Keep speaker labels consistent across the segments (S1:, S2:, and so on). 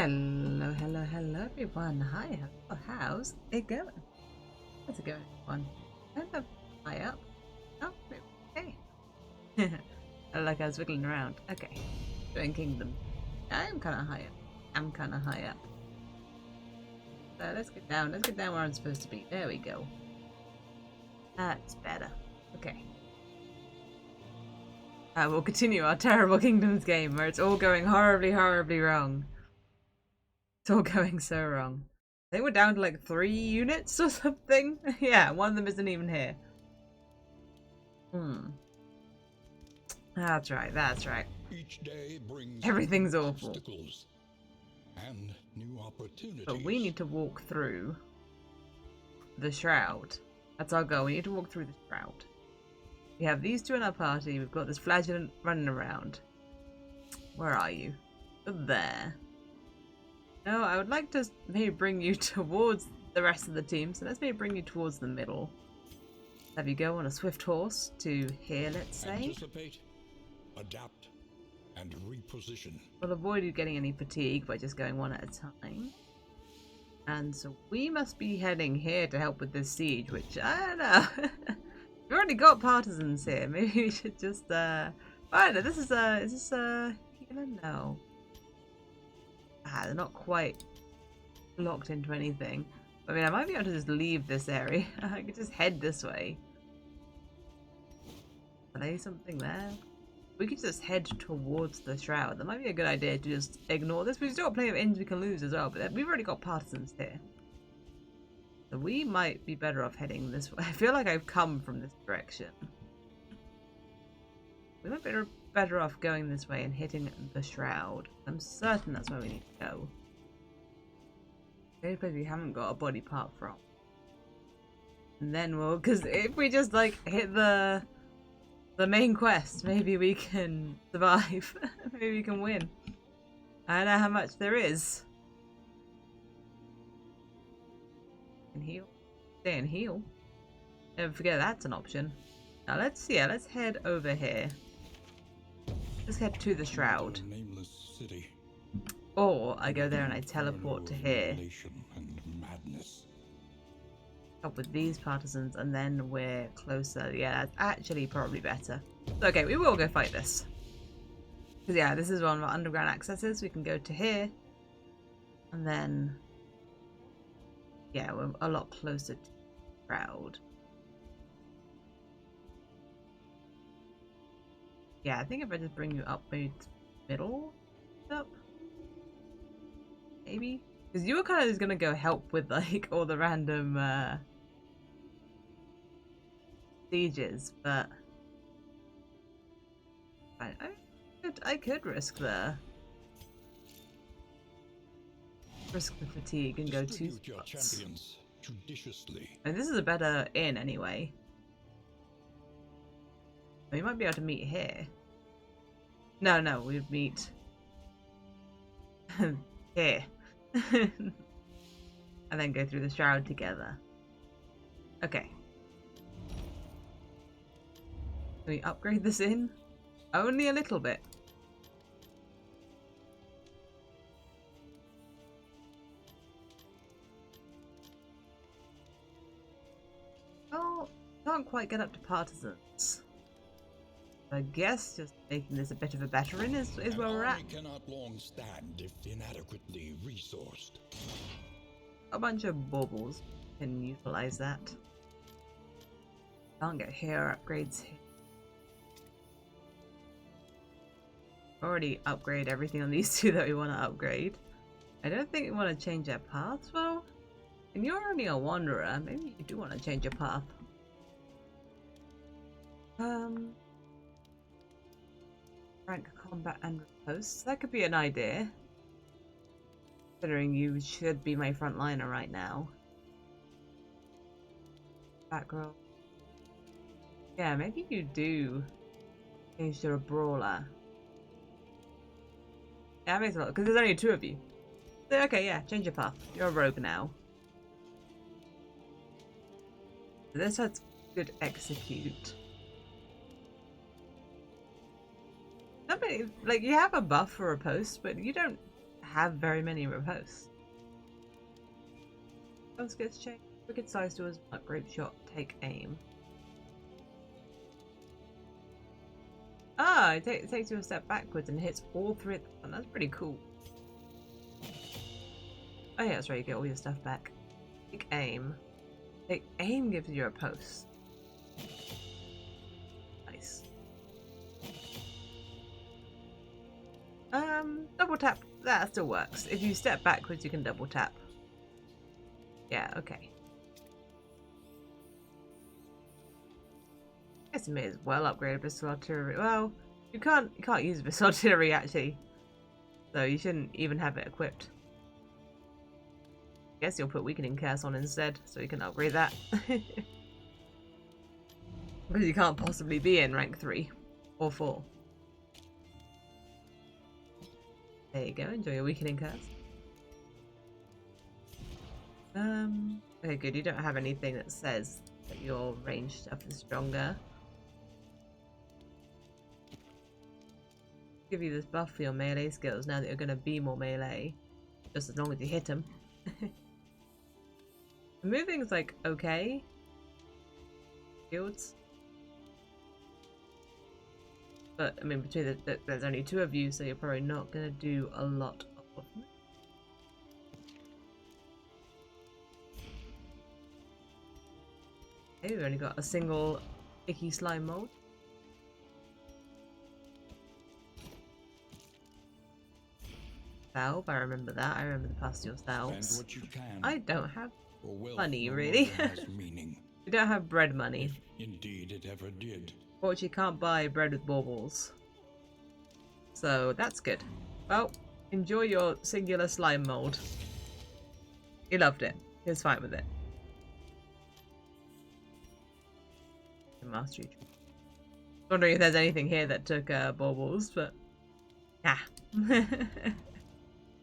S1: Hello, hello, hello everyone. Hi, how's it going? How's it going, everyone? Kind of high up. Oh, okay. Like I was wiggling around. Okay. Doing Kingdom. I am kind of high up. I'm kind of high up. So let's get down. Let's get down where I'm supposed to be. There we go. That's better. Okay. We'll continue our terrible Kingdoms game where it's all going horribly, horribly wrong. It's all going so wrong. I think we're down to like 3 units or something. Yeah, one of them isn't even here. That's right, that's right.
S2: Each day brings
S1: everything's awful.
S2: Obstacles and new opportunities.
S1: But we need to walk through the shroud. That's our goal. We need to walk through the shroud. We have these two in our party. We've got this flagellant running around. Where are you? There. No, I would like to maybe bring you towards the rest of the team. So let's maybe bring you towards the middle. Have you go on a swift horse to here, let's say.
S2: Anticipate, adapt, and reposition.
S1: We'll avoid you getting any fatigue by just going one at a time. And so we must be heading here to help with this siege, which I don't know. We've already got partisans here. Maybe we should just I don't know, this is this healer? No. They're not quite locked into anything. I mean, I might be able to just leave this area. I could just head this way. Are there something there? We could just head towards the shroud. That might be a good idea to just ignore this. We've still got plenty of inns we can lose as well, but we've already got partisans here. So we might be better off heading this way. I feel like I've come from this direction. We might be better off going this way and hitting the shroud. I'm certain that's where we need to go. The only place we haven't got a body part from. And then we'll, because if we just like hit the main quest, maybe we can survive. Maybe we can win. I don't know how much there is. And heal. Stay and heal. Don't forget that's an option. Now let's head over here. Let's head to the shroud.
S2: Nameless city.
S1: Or I go there and I teleport to here.
S2: And madness.
S1: Up with these partisans and then we're closer. Yeah, that's actually probably better. Okay, we will go fight this. Because yeah, this is one of our underground accesses. We can go to here. And then yeah, we're a lot closer to the shroud. Yeah, I think if I just bring you up maybe to the middle up. Maybe? Because you were kind of just gonna go help with like all the random sieges, but I could risk the fatigue and go two
S2: Distribute your champions judiciously.
S1: And this is a better inn anyway. We might be able to meet here. No, we'd meet here. And then go through the shroud together. Okay. Can we upgrade this inn? Only a little bit. Oh, can't quite get up to partisans. I guess just making this a bit of a better inn is where we're at.
S2: Cannot long stand if inadequately resourced.
S1: A bunch of baubles can utilize that. Can't get hero upgrades here. Already upgrade everything on these two that we want to upgrade. I don't think we want to change our paths. Well, and you're only a wanderer. Maybe you do want to change your path. Rank combat and riposte. That could be an idea. Considering you should be my frontliner right now. Back row. Yeah, maybe you do change to a brawler. Yeah, that makes a lot, because there's only 2 of you. So, okay, yeah, change your path. You're a rogue now. This has good execute. Nobody, like, you have a buff for a post, but you don't have very many riposts. Both gets changed. Wicked size doors, upgrade shot, take aim. Ah, it takes you a step backwards and hits all three. That's pretty cool. Oh yeah, that's right, you get all your stuff back. Take aim. Take aim gives you a post. Nice. Double tap, that still works. If you step backwards, you can double tap. Yeah, okay. I guess you may as well upgrade Abyssal Artillery. Well, you can't use Abyssal Artillery actually. So you shouldn't even have it equipped. I guess you'll put Weakening Curse on instead, so you can upgrade that. Because you can't possibly be in rank 3 or 4. There you go, enjoy your Weakening Curse. Okay, good, you don't have anything that says that your range stuff is stronger. Give you this buff for your melee skills now that you're going to be more melee. Just as long as you hit them. Moving's like okay. Shields. But I mean, between there's only 2 of you, so you're probably not going to do a lot of them. Okay, we've only got a single icky slime mold. Salve, I remember that. I remember the pastille salves. I don't have money, really. We don't have bread money.
S2: If indeed it ever did.
S1: Fortunately, you can't buy bread with baubles. So that's good. Well, enjoy your singular slime mold. He loved it. He was fine with it. Mastery. Wondering if there's anything here that took baubles, but ah.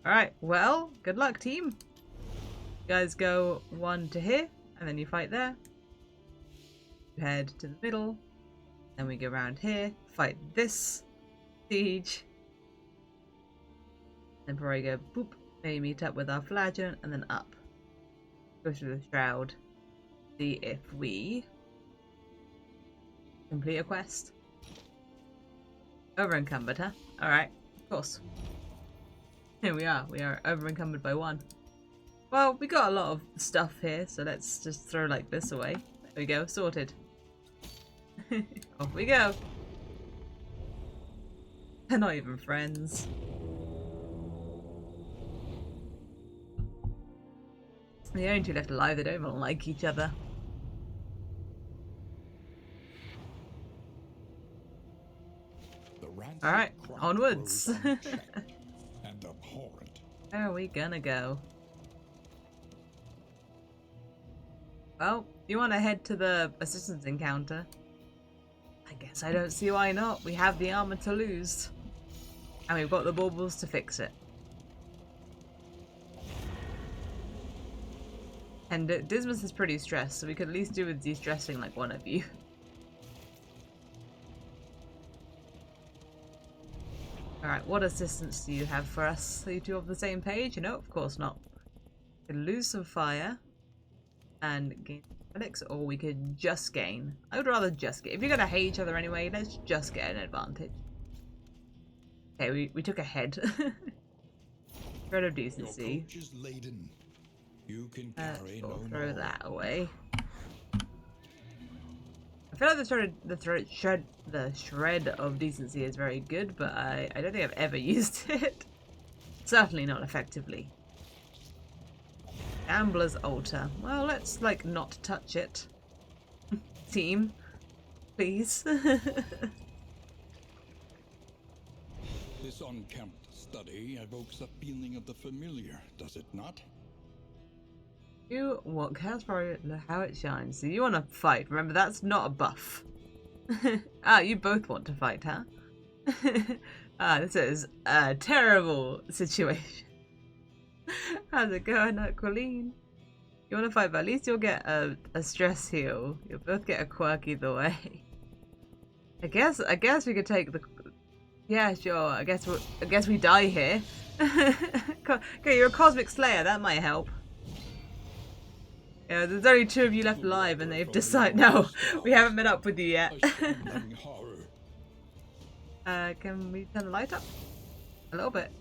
S1: Alright, well, good luck, team. You guys go 1 to here, and then you fight there. You head to the middle, then we go around here, fight this siege. Then before I go boop, maybe meet up with our flagellant, and then up. Go through the shroud. See if we complete a quest. Over encumbered, huh? Alright, of course. Here we are over encumbered by 1. Well, we got a lot of stuff here, so let's just throw like this away. There we go, sorted. Off we go. They're not even friends. The only 2 left alive, they don't even like each other. Alright, onwards.
S2: And abhorrent.
S1: Where are we gonna go? Well, you want to head to the assistance encounter? I guess I don't see why not. We have the armor to lose. And we've got the baubles to fix it. And Dismas is pretty stressed, so we could at least do with de-stressing like one of you. Alright, what assistance do you have for us? Are you 2 on the same page? No, of course not. We could lose some fire and gain relics, or we could just gain. I would rather just get. If you're going to hate each other anyway, let's just get an advantage. Okay, we took a head. Shred of decency.
S2: Your coach is laden. You can carry no
S1: throw
S2: more.
S1: that away. I feel like the shred of decency is very good, but I don't think I've ever used it. Certainly not effectively. Gambler's altar. Well, let's like not touch it. Team, please.
S2: This unkempt study evokes a feeling of the familiar, does it not?
S1: You want Casper how it shines. So you want to fight. Remember, that's not a buff. Ah, you both want to fight, huh? This is a terrible situation. How's it going, Colleen? You want to fight, but at least you'll get a stress heal. You'll both get a quirk either way. I guess we could take the. Yeah, sure. I guess we die here. Okay, you're a cosmic slayer. That might help. Yeah, there's only 2 of you left alive, and they've decided. No, we haven't met up with you yet.
S2: Astounding horror.
S1: Can we turn the light up? A little bit.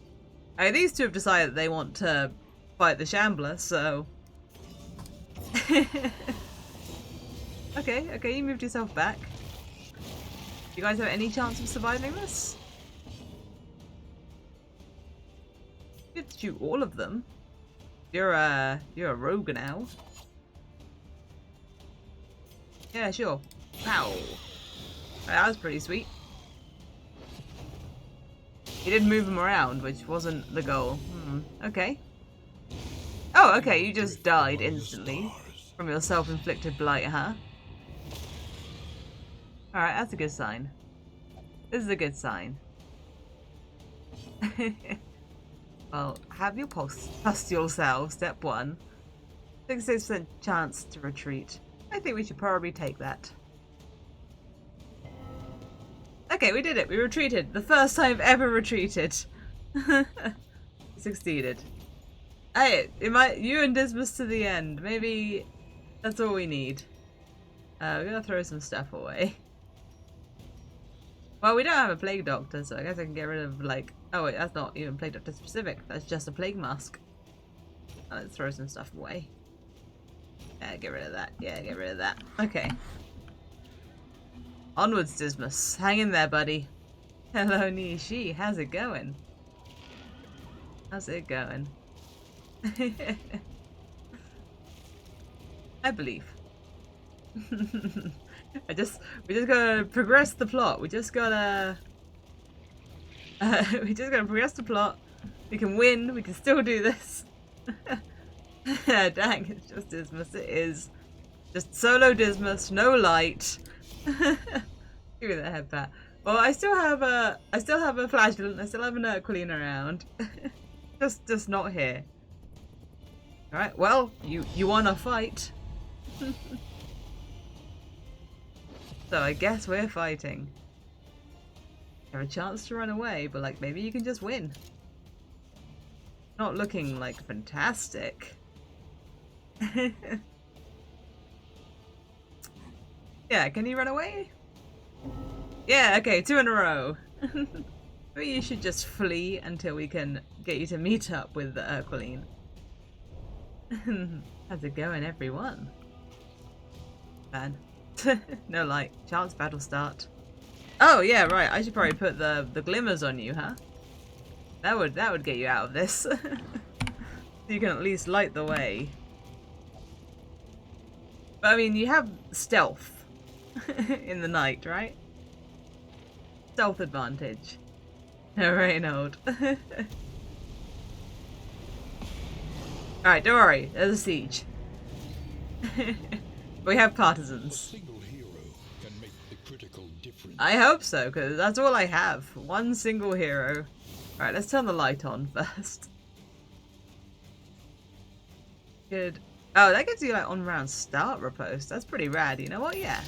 S1: Okay, these 2 have decided that they want to fight the Shambler, so. Okay, you moved yourself back. You guys have any chance of surviving this? You could shoot all of them. You're a rogue now. Yeah, sure. Pow. That was pretty sweet. You did move them around, which wasn't the goal. Okay. Oh, okay, you just died instantly from your self-inflicted blight, huh? Alright, that's a good sign. This is a good sign. Well, have your pustule cells, step 1. 66% chance to retreat. I think we should probably take that. Okay, we did it. We retreated. The first time I've ever retreated. Succeeded. Hey, you and Dismas to the end. Maybe that's all we need. We're gonna throw some stuff away. Well, we don't have a plague doctor, so I guess I can get rid of, like... Oh wait, that's not even plague doctor specific. That's just a plague mask. Let's throw some stuff away. Yeah, get rid of that. Yeah, get rid of that. Okay. Onwards, Dismas. Hang in there, buddy. Hello, Nishi. How's it going? How's it going? I believe. we just gotta progress the plot. We just gotta progress the plot. We can win. We can still do this. Dang, it's just Dismas. It is just solo Dismas, no light. Give me that head pat. Well, I still have a flagellant. I still have an Urqueline around. just not here. All right. Well, you wanna fight? So I guess we're fighting. You have a chance to run away, but like maybe you can just win. Not looking like fantastic. Yeah, can you run away? Yeah, okay, 2 in a row. Maybe you should just flee until we can get you to meet up with the Urqueline. How's it going, everyone? Man. No light. Chance battle start. Oh yeah, right. I should probably put the glimmers on you, huh? That would get you out of this. So you can at least light the way. But I mean, you have stealth in the night, right? Stealth advantage. Reynold. Alright, don't worry. There's a siege. We have partisans.
S2: A single hero can make the critical difference.
S1: I hope so, because that's all I have. One single hero. Alright, let's turn the light on first. Good. Oh, that gives you like on round start riposte. That's pretty rad. You know what? Yeah.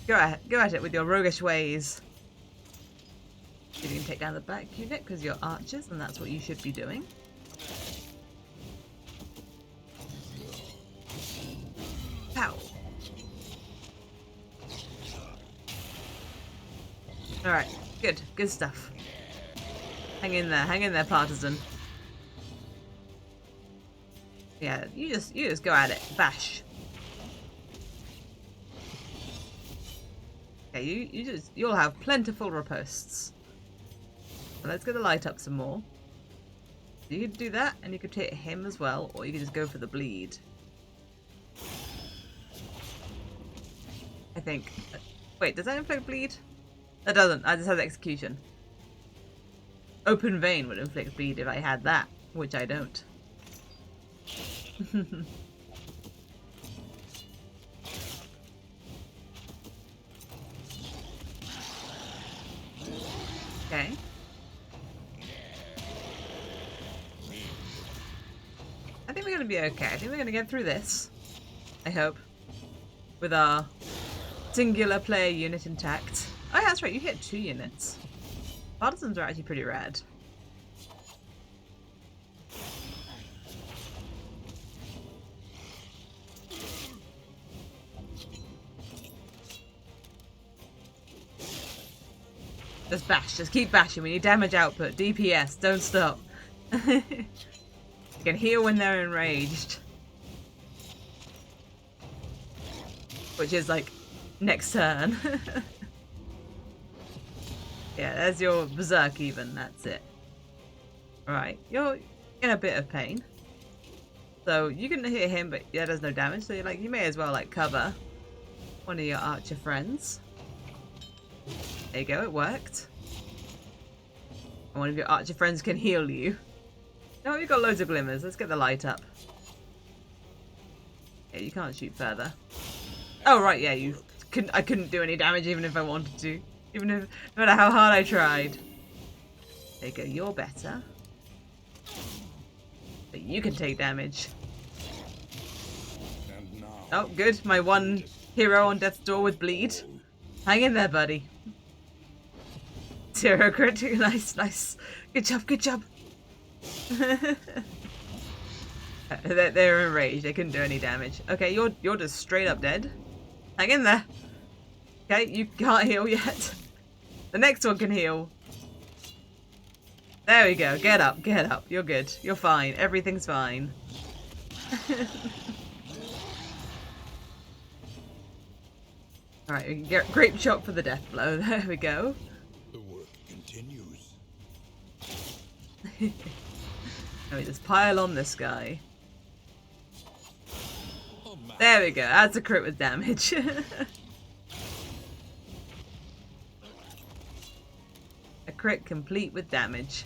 S1: Go at it with your roguish ways. You can take down the back unit because you're archers, and that's what you should be doing. Pow. Alright, good stuff. Hang in there, partisan. Yeah, you just go at it. Bash. Okay, you'll have plentiful ripostes. So let's get the light up some more. You could do that, and you could hit him as well, or you could just go for the bleed. I think. Wait, does that inflict bleed? That doesn't. I just have execution. Open vein would inflict bleed if I had that, which I don't. Okay. I think we're gonna be okay. I think we're gonna get through this. I hope. With our singular player unit intact. Oh yeah, that's right, you hit 2 units. Partisans are actually pretty rad. Just bash, just keep bashing. We need damage output. DPS, don't stop. You can heal when they're enraged. Which is like next turn. Yeah, there's your berserk even, that's it. Alright, you're in a bit of pain. So you can hit him, but yeah, there's no damage. So you may as well like cover one of your archer friends. There you go, it worked. And one of your archer friends can heal you. No, you've got loads of glimmers. Let's get the light up. Yeah, you can't shoot further. Oh right, yeah, I couldn't do any damage even if I wanted to. Even if, no matter how hard I tried. There you go, you're better. But you can take damage. Oh, good. My one hero on death's door with bleed. Hang in there, buddy. 0 crit. Nice, nice. Good job, good job. They're enraged. They couldn't do any damage. Okay, you're just straight up dead. Hang in there. Okay, you can't heal yet. The next one can heal. There we go. Get up, get up. You're good. You're fine. Everything's fine. Alright, we can get grape shot for the death blow. There we go.
S2: The work continues.
S1: Let me just pile on this guy. There we go. Adds a crit with damage. A crit complete with damage.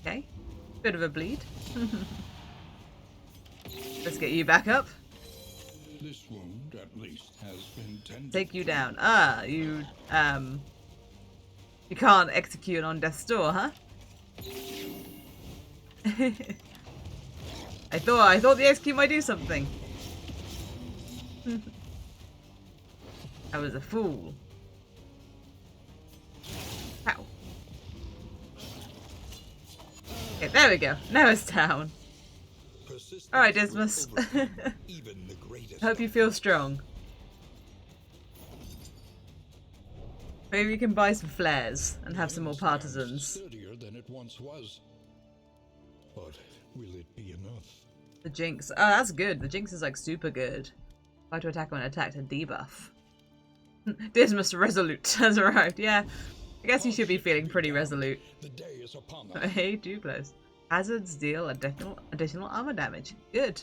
S1: Okay. Bit of a bleed. Let's get you back up.
S2: This wound, at least, has been tended.
S1: Take you down. Ah, you can't execute on death's door, huh? I thought the execute might do something. I was a fool. Ow. Okay, there we go. Now it's down. Alright, Dismas. Hope you feel strong. Maybe we can buy some flares and have some more partisans.
S2: Sturdier than it once was. But will it be enough?
S1: The Jinx. Oh, that's good. The Jinx is like super good. Try to attack when attacked and debuff. Dismas Resolute has arrived. Yeah, I guess you should be feeling pretty resolute.
S2: The day is upon us.
S1: Hey, too close. Hazards deal additional armor damage. Good.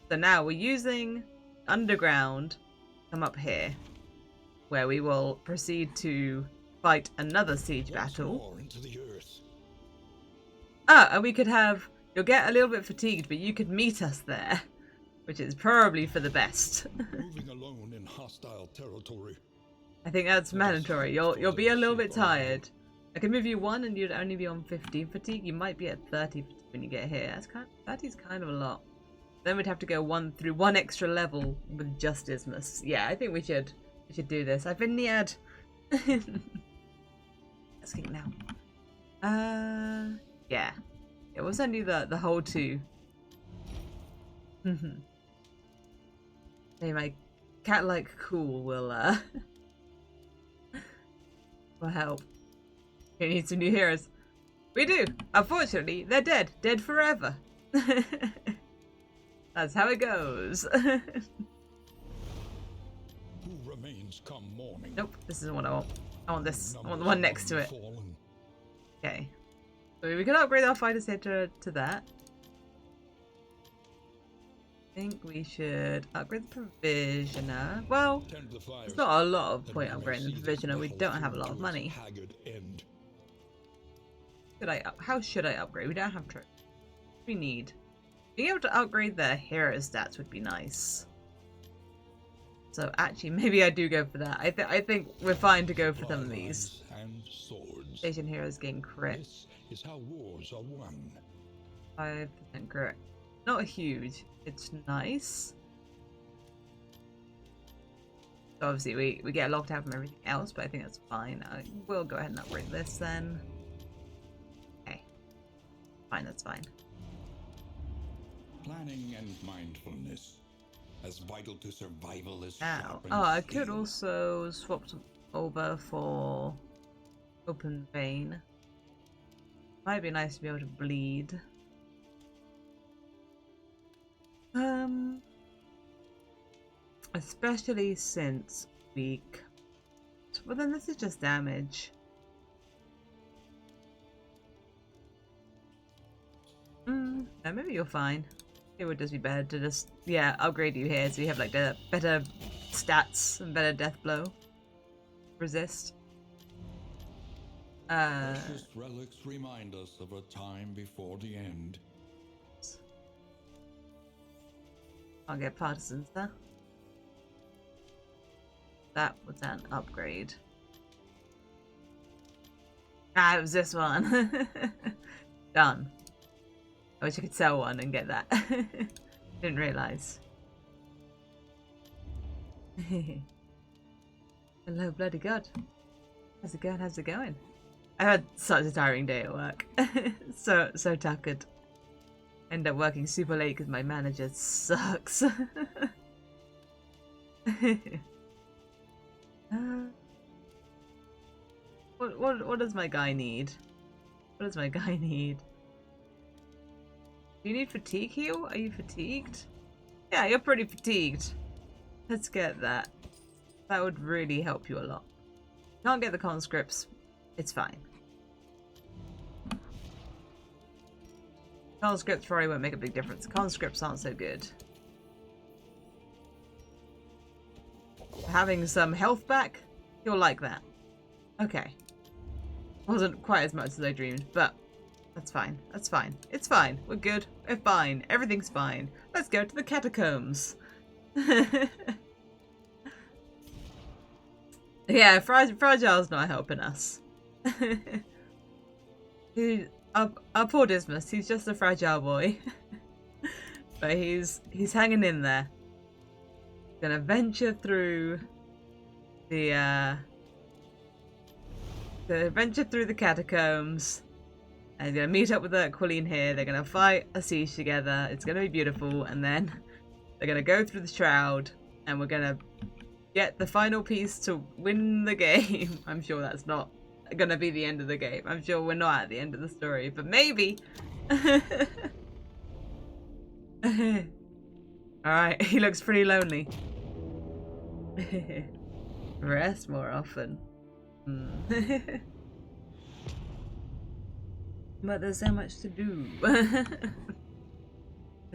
S1: So now we're using underground. Come up here, where we will proceed to fight another siege battle.
S2: Into the earth.
S1: Ah, and we could have. You'll get a little bit fatigued, but you could meet us there, which is probably for the best.
S2: Moving alone in hostile territory.
S1: I think that's mandatory. You'll be a little bit tired. I can move you 1 and you'd only be on 15 fatigue. You might be at 30 when you get here. That is kind of a lot. Then we'd have to go 1 extra level with just Dismas. Yeah, I think we should do this. I've been neared. Let's kick now. Yeah. Yeah, we'll send you the whole 2. Hey, my cat-like cool will will help. We need some new heroes. We do. Unfortunately, they're dead. Dead forever. That's how it goes.
S2: Who remains come morning?
S1: Nope, this isn't what I want. I want this. I want the one next to it. Okay. So we can upgrade our fighters here to that. I think we should upgrade the provisioner. Well, there's not a lot of point upgrading the provisioner. We don't have a lot of money. How should I upgrade? We don't have troops. We need. Being able to upgrade their hero stats would be nice. So actually, maybe I do go for that. I think we're fine to go for some of these. Station heroes gain crit.
S2: This is how wars are won.
S1: 5% crit. Not huge. It's nice. So obviously we get locked out from everything else, but I think that's fine. I will go ahead and upgrade this then. Okay. Fine, that's fine.
S2: Planning and mindfulness, as vital to survival as
S1: Now,
S2: sharpened
S1: I could
S2: steel.
S1: also swap them over for open vein. Might be nice to be able to bleed. Especially since weak. Well, then this is just damage. No, maybe you're fine. It would just be better to just, yeah, upgrade you here so you have like the better stats and better death blow. Resist.
S2: Precious relics remind us of a time before the end.
S1: I'll get partisans there. That was an upgrade. Ah, it was this one. Done. I wish I could sell one and get that. Didn't realise. Hello, bloody god. How's it going? How's it going? I had such a tiring day at work. so tuckered. End up working super late because my manager sucks. What does my guy need? What does my guy need? Do you need fatigue heal? Are you fatigued? Yeah, you're pretty fatigued. Let's get that. That would really help you a lot. Can't get the conscripts. It's fine. Conscripts probably won't make a big difference. Conscripts aren't so good. Having some health back, you'll like that. Okay. Wasn't quite as much as I dreamed, but that's fine. That's fine. It's fine. We're good. We're fine. Everything's fine. Let's go to the catacombs. Yeah, Fragile's not helping us. Our poor Dismas, he's just a fragile boy. But he's hanging in there. Gonna venture through the catacombs. And he's gonna meet up with Aquilene here. They're gonna fight a siege together. It's gonna be beautiful, and then they're gonna go through the shroud, and we're gonna get the final piece to win the game. I'm sure that's not gonna be the end of the game. I'm sure we're not at the end of the story, but maybe. Alright, he looks pretty lonely. Rest more often. But there's so much to do. The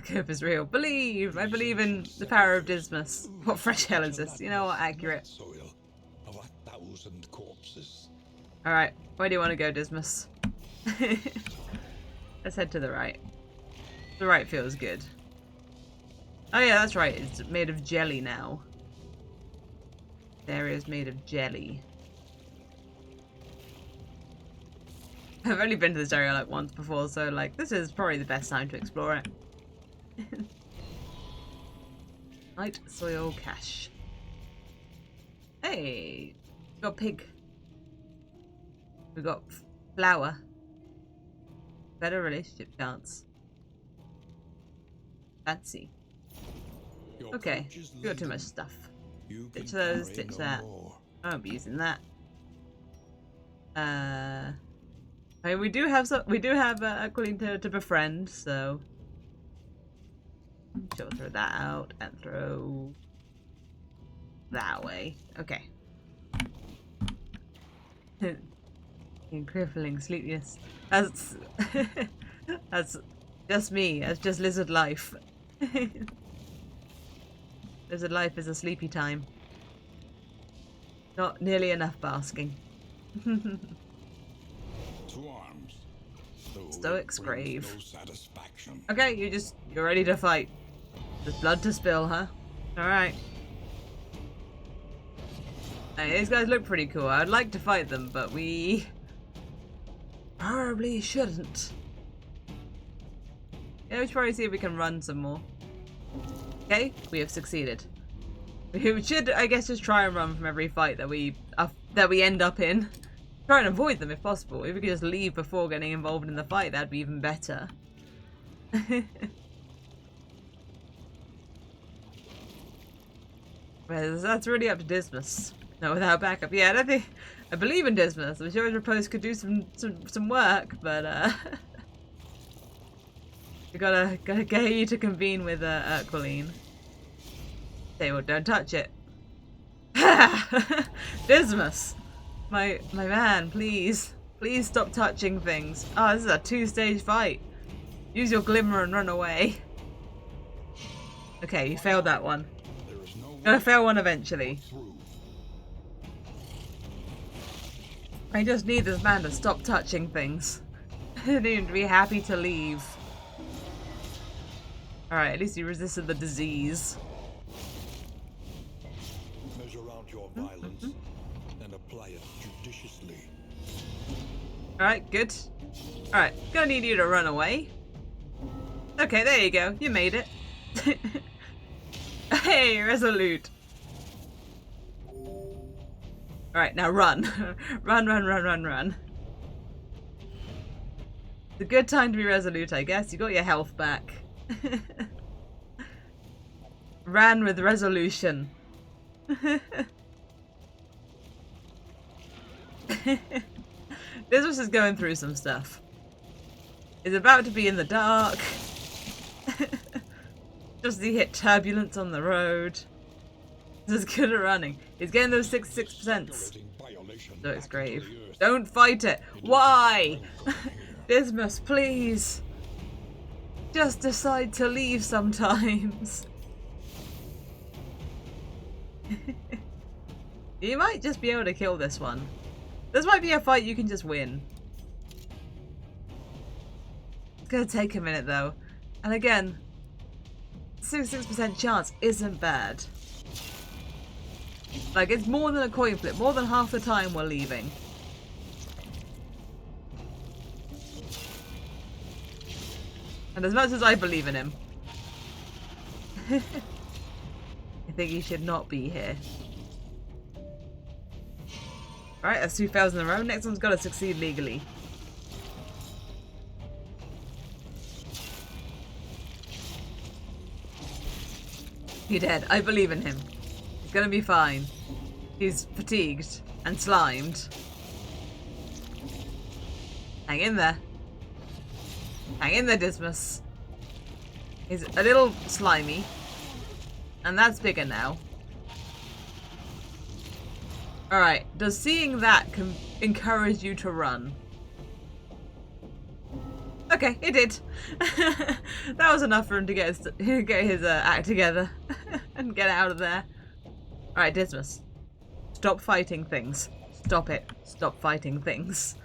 S1: cope is real. I believe in the power of Dismas. What fresh hell is this? You know what? Accurate.
S2: Soil of 1,000 corpses.
S1: Alright, where do you want to go, Dismas? Let's head to the right. The right feels good. Oh yeah, that's right. It's made of jelly now. The area is made of jelly. I've only been to this area like once before, so like this is probably the best time to explore it. Light soil cache. Hey, we got pig. We got flower. Better relationship chance. Fancy. Okay, we got too much stuff. Ditch those, ditch that. I won't be using that. I mean, we do have Aquilene to befriend, so she'll throw that out and throw that way. Okay. Crippling sleepiness. That's that's just me. That's just lizard life. Lizard life is a sleepy time. Not nearly enough basking.
S2: To arms.
S1: Stoic's grave.
S2: No satisfaction.
S1: Okay, you're ready to fight. There's blood to spill, huh? Alright. Hey, these guys look pretty cool. I'd like to fight them, but we probably shouldn't. Yeah, we should probably see if we can run some more. Okay, we have succeeded. We should, I guess, just try and run from every fight that we end up in. Try and avoid them if possible. If we could just leave before getting involved in the fight, that'd be even better. Well, that's really up to Dismas. No, without backup. Yeah, I believe in Dismas. I'm sure his repose could do some work, but we gotta get you to convene with Urqueline. Say, well, don't touch it. Dismas, my man, please stop touching things. Oh, this is a 2-stage fight. Use your glimmer and run away. Okay, you failed that one. Gonna fail one eventually. I just need this man to stop touching things. I need him to be happy to leave. Alright, at least he resisted the disease.
S2: Measure out your violence and apply it judiciously.
S1: Alright, good. Alright, gonna need you to run away. Okay, there you go. You made it. Hey, resolute. Alright, now run. Run. It's a good time to be resolute, I guess. You got your health back. Ran with resolution. This is going through some stuff. He's about to be in the dark. Just he hit turbulence on the road. He's good at running. He's getting those 66%. So it's grave. Don't fight it. Why? Dismas, please. Just decide to leave sometimes. You might just be able to kill this one. This might be a fight you can just win. It's gonna take a minute though. And again, 66% chance isn't bad. Like, it's more than a coin flip. More than half the time we're leaving. And as much as I believe in him, I think he should not be here. Alright, that's 2 fails in a row. Next one's got to succeed legally. You're dead. I believe in him. He's gonna be fine. He's fatigued and slimed. Hang in there. Hang in there, Dismas. He's a little slimy. And that's bigger now. Alright, does seeing that encourage you to run? Okay, it did. That was enough for him to get his act together and get out of there. Alright, Dismas. Stop fighting things. Stop it. Stop fighting things.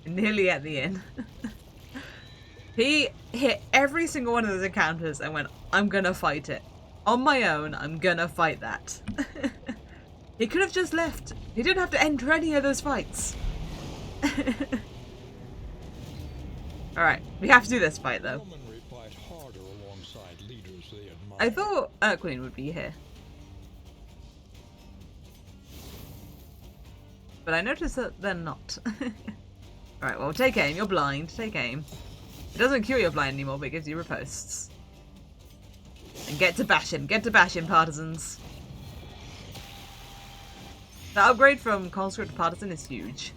S1: Nearly at the inn. He hit every single one of those encounters and went, I'm gonna fight it. On my own, I'm gonna fight that. He could have just left. He didn't have to enter any of those fights. Alright, we have to do this fight though. I thought Urqueline would be here. But I noticed that they're not. Alright, well, take aim. You're blind. Take aim. It doesn't cure your blind anymore, but it gives you riposts. And get to bashing. Get to bashing, partisans. The upgrade from Conscript to Partisan is huge.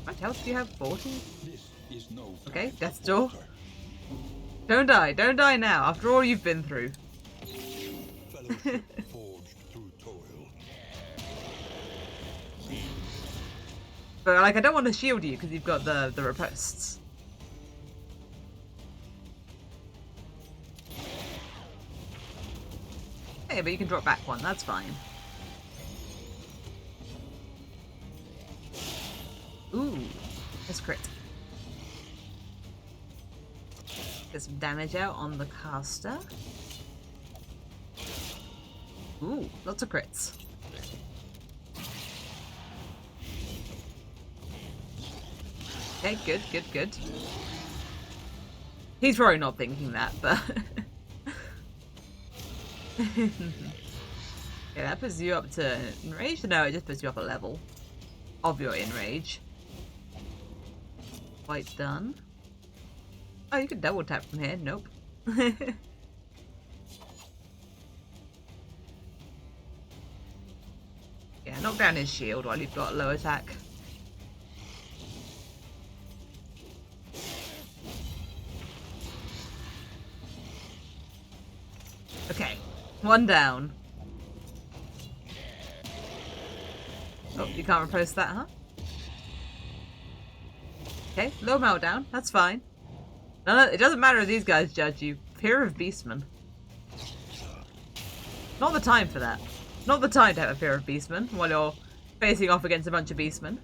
S1: How much health do you have? 40? Okay, death's door. Don't die. Don't die now, after all you've been through. But, like, I don't want to shield you because you've got the riposts. Hey, but you can drop back one. That's fine. Ooh, that's crit. Get some damage out on the caster. Ooh, lots of crits. Okay, good, good, good. He's probably not thinking that, but... Yeah, that puts you up to enraged? No, it just puts you up a level of your enrage. Quite done. Oh, you can double tap from here. Nope. Yeah, knock down his shield while you've got low attack. Okay, one down. Oh, you can't repost that, huh? Okay, low meltdown. That's fine. No, it doesn't matter if these guys judge you. Fear of Beastmen. Not the time for that. Not the time to have a fear of Beastmen while you're facing off against a bunch of Beastmen.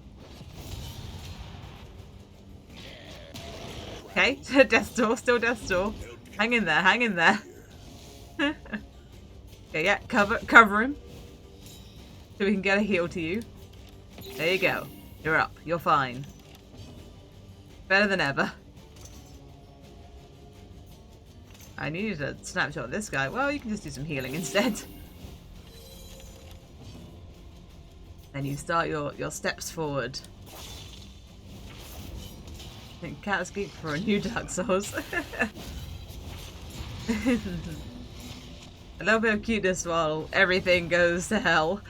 S1: Okay, Death Door, still Death Door. Hang in there, hang in there. Okay, yeah, cover him. So we can get a heal to you. There you go. You're up. You're fine. Better than ever. I needed a snapshot of this guy. Well, you can just do some healing instead. Then you start your steps forward. I think Cat's geek for a new Dark Souls. A little bit of cuteness while everything goes to hell.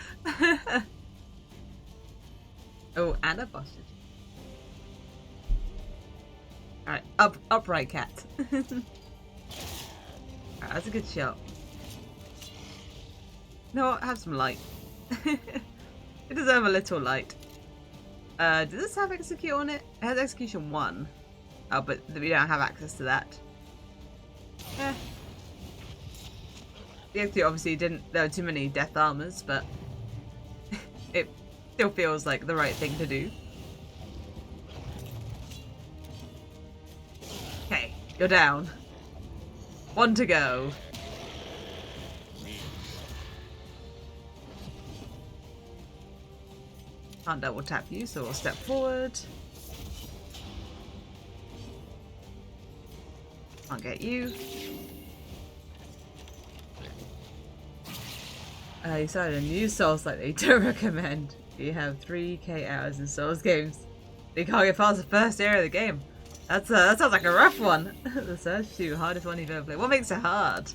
S1: Oh, and a busted. Alright, upright cat. Alright, that's a good shot. No, have some light. It deserves a little light. Does this have execute on it? It has execution 1. Oh, but we don't have access to that. Eh. The execute obviously didn't. There were too many death armors, but it still feels like the right thing to do. Okay, you're down. 1 to go. Can't double tap you, so we'll step forward. Can't get you. You started a new Souls like they don't recommend. You have 3k hours in Souls games. You can't get past the first area of the game. That sounds like a rough one. The search to hardest one you've ever played. What makes it hard?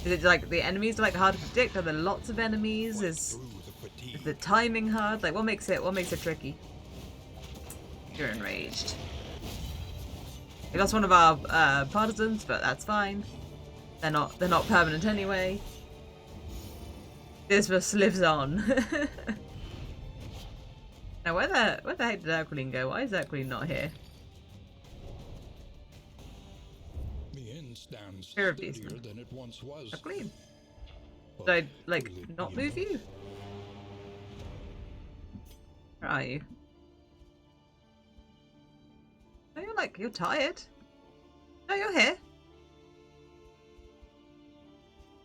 S1: Is it like the enemies are like hard to predict? Are there lots of enemies? Is the timing hard? Like what makes it tricky? You're enraged. We lost one of our partisans, but that's fine. They're not permanent anyway. This just lives on. Now where the heck did Herculean go? Why is Herculean not here?
S2: The inn stands
S1: Fear of
S2: steadier
S1: Beastmen.
S2: than it once was.
S1: Herculean. Did
S2: But
S1: I like
S2: will it
S1: not
S2: be
S1: move
S2: enough?
S1: you? Where are you? No, you're tired. No, you're here.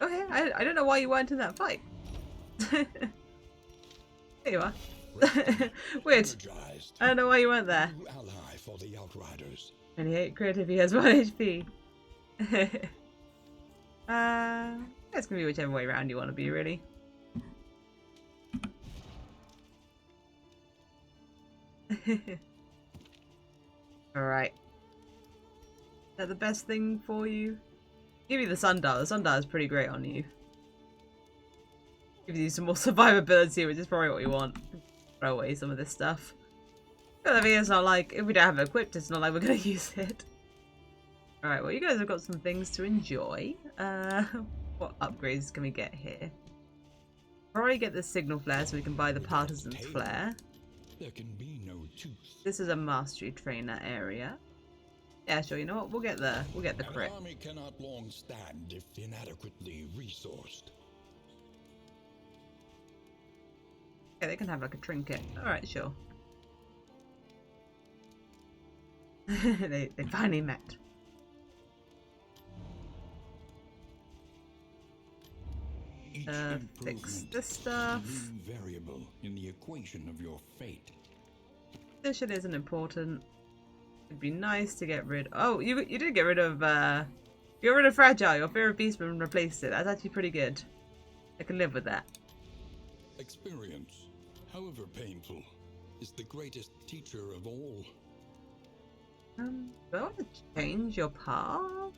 S1: You're here. I don't know why you weren't in that fight. There you are. Weird.
S2: Energized.
S1: I don't know why you weren't there.
S2: New ally for the Outriders.
S1: 28 crit if he has 1 HP. It's gonna be whichever way around you want to be, really. Alright. Is that the best thing for you? Give you the Sundial. The Sundial is pretty great on you. Gives you some more survivability, which is probably what you want. Throw away some of this stuff. But I mean, it's not like, if we don't have it equipped, it's not like we're going to use it. Alright, well you guys have got some things to enjoy. What upgrades can we get here? Probably get the signal flare so we can buy the partisan's flare.
S2: There can be no truth.
S1: This is a mastery trainer area. Yeah, sure, you know what? We'll get the crit.
S2: An army cannot long stand if inadequately resourced.
S1: Okay, they can have like a trinket. Alright, sure. they finally met.
S2: Each
S1: Fix
S2: improvement
S1: this
S2: is
S1: stuff.
S2: a new variable in the equation of your fate.
S1: Position isn't important. It'd be nice to get rid. Oh, you did get rid of You're rid of fragile. Your fear of beastmen replaced it. That's actually pretty good. I can live with that.
S2: Experience, however painful, is the greatest teacher of all.
S1: Do I want to change your path?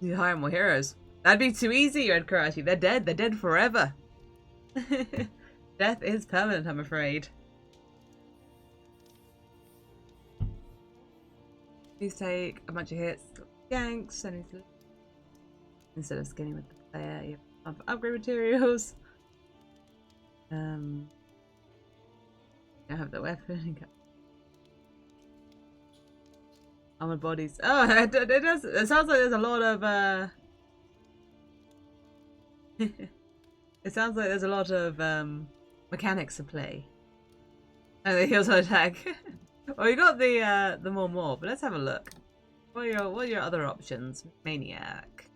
S1: You hire more heroes. That'd be too easy, Red Karachi. They're dead. They're dead forever. Death is permanent, I'm afraid. Please take a bunch of hits. Ganks. Instead of skinning with the player, you have upgrade materials. Don't have the weapon. Armored bodies. Oh, it does. It sounds like there's a lot of. It sounds like there's a lot of mechanics to play. And the heals on attack. Well, you got the more, but let's have a look. What are your other options? Maniac.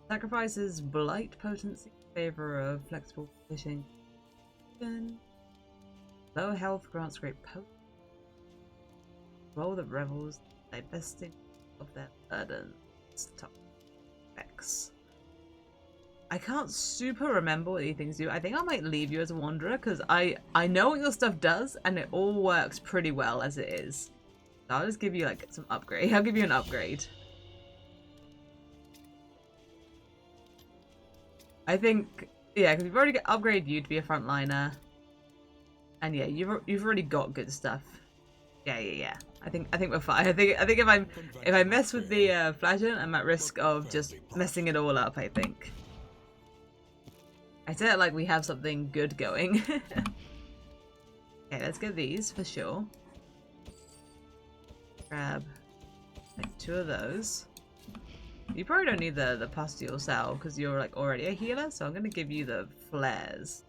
S1: Sacrifices blight potency in favor of flexible fishing. Low health grants great potency. Roll the rebels, divesting of their burdens. Top X. I can't super remember what these things do. I think I might leave you as a wanderer because I know what your stuff does and it all works pretty well as it is. So I'll just give you like some upgrade. I'll give you an upgrade. I think, yeah, because we've already upgraded you to be a frontliner. And yeah, you've already got good stuff. Yeah. I think we're fine. I think if I mess with the flagellant, I'm at risk of just messing it all up. I think. I say it like we have something good going. Okay, let's get these for sure. Grab like 2 of those. You probably don't need the pustule salve because you're like already a healer, so I'm gonna give you the flares.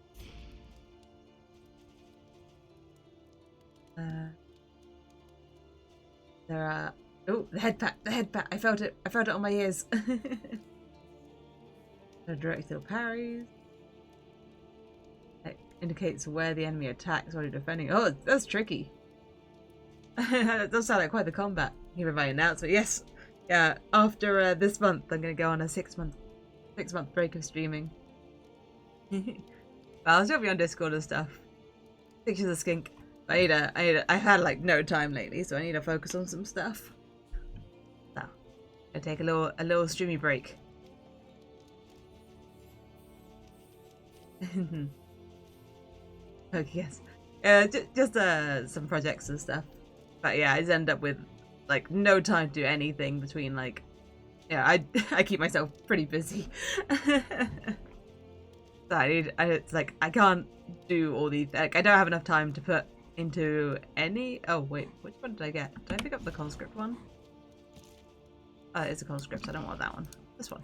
S1: There are the head pat. I felt it on my ears. The directional parries. It indicates where the enemy attacks while you're defending. Oh, that's tricky. That does sound like quite the combat. Here my announcement. Yes. Yeah, after this month I'm gonna go on a 6-month break of streaming. I'll still be on Discord and stuff. Pictures of skink. I've had like no time lately, so I need to focus on some stuff. So, I'll take a little streamy break. Okay, yes. Just some projects and stuff. But yeah, I just end up with like no time to do anything between like, yeah, I keep myself pretty busy. So it's like I can't do all these. Like I don't have enough time to put into any. Oh wait, which one did I get? Did I pick up the conscript one? It's a conscript. So I don't want that one. This one.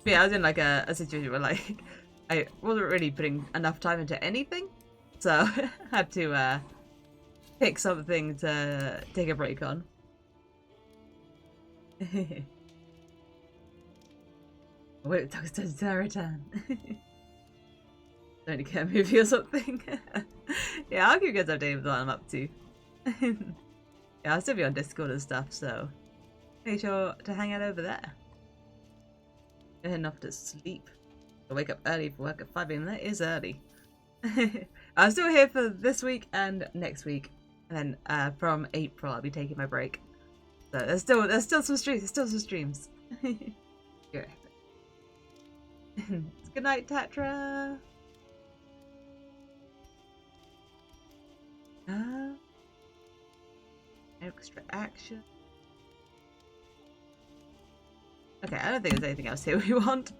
S1: But yeah, I was in like a situation where like I wasn't really putting enough time into anything, so I had to pick something to take a break on. Wait, it took to return. Don't you get a movie or something? Yeah, I'll keep you guys updated with what I'm up to. Yeah, I'll still be on Discord and stuff, so make sure to hang out over there. I'm heading off to sleep. I'll wake up early for work at 5 AM. That is early. I'm still here for this week and next week. And then from April I'll be taking my break. So there's still some streams. Good. Good night, Tatra. Extra action. Okay, I don't think there's anything else here we want.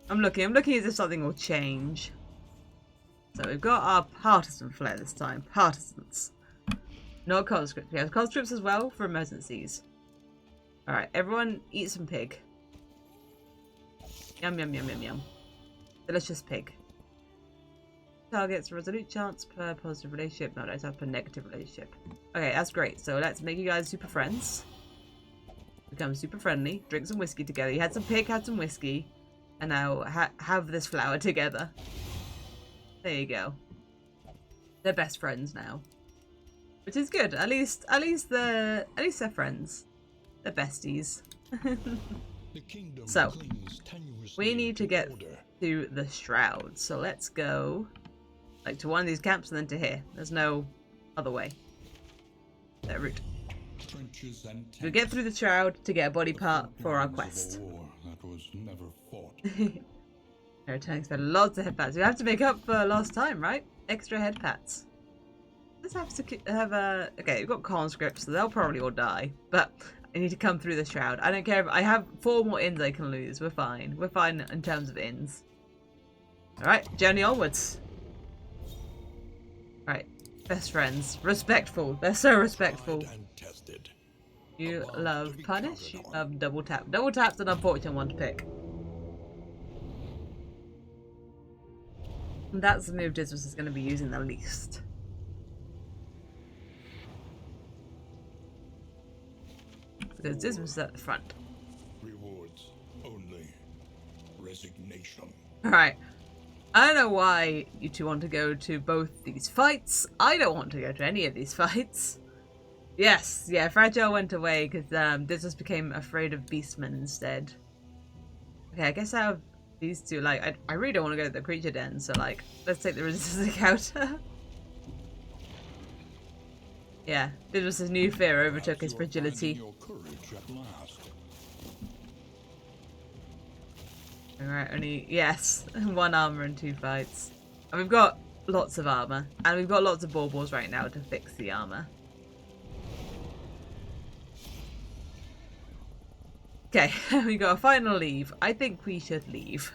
S1: I'm looking as if something will change. So we've got our partisan flare this time. Partisans. Not conscripts. We have conscripts as well for emergencies. Alright, everyone eat some pig. Yum. Delicious pig. Targets resolute chance per positive relationship. No, that's per negative relationship. Okay, that's great. So let's make you guys super friends. Become super friendly. Drink some whiskey together. You had some pig, had some whiskey. And now have this flower together. There you go. They're best friends now. which is good. At least they're friends. They're besties.
S2: The kingdom
S1: So,
S2: clings tenuously
S1: we need to get
S2: order.
S1: to the shroud. So let's go like to one of these camps and then to here. There's no other way. That route.
S2: Trenches and
S1: We get through the shroud to get a body part for our
S2: lines of a
S1: quest.
S2: war that was never fought.
S1: Our returning spend lots of head pats. We have to make up for lost time, right? Extra head pats. Let's have to have a... Okay, we've got conscripts, so they'll probably all die. But I need to come through the shroud. I don't care if I have 4 more inns I can lose. We're fine. We're fine in terms of inns. Alright, journey onwards. Alright, best friends. Respectful. They're so respectful.
S2: Tried and tested.
S1: You
S2: Above
S1: love
S2: to be
S1: punish, you
S2: counted on.
S1: love double tap. Double tap's an unfortunate one to pick. And that's the move Dismas is going to be using the least. Because Dismas is at the front.
S2: Rewards only. Resignation.
S1: Alright. I don't know why you two want to go to both these fights. I don't want to go to any of these fights. Yes, yeah, Fragile went away because Dismas became afraid of Beastmen instead. Okay, I guess I have these two. Like, I really don't want to go to the creature den, so like, let's take the resistance encounter. Yeah, Dismas' new fear overtook his
S2: You are
S1: fragility.
S2: finding your courage at last.
S1: Alright, only, yes, 1 armor and 2 fights. And we've got lots of armor. And we've got lots of baubles right now to fix the armor. Okay, we got a final leave. I think we should leave.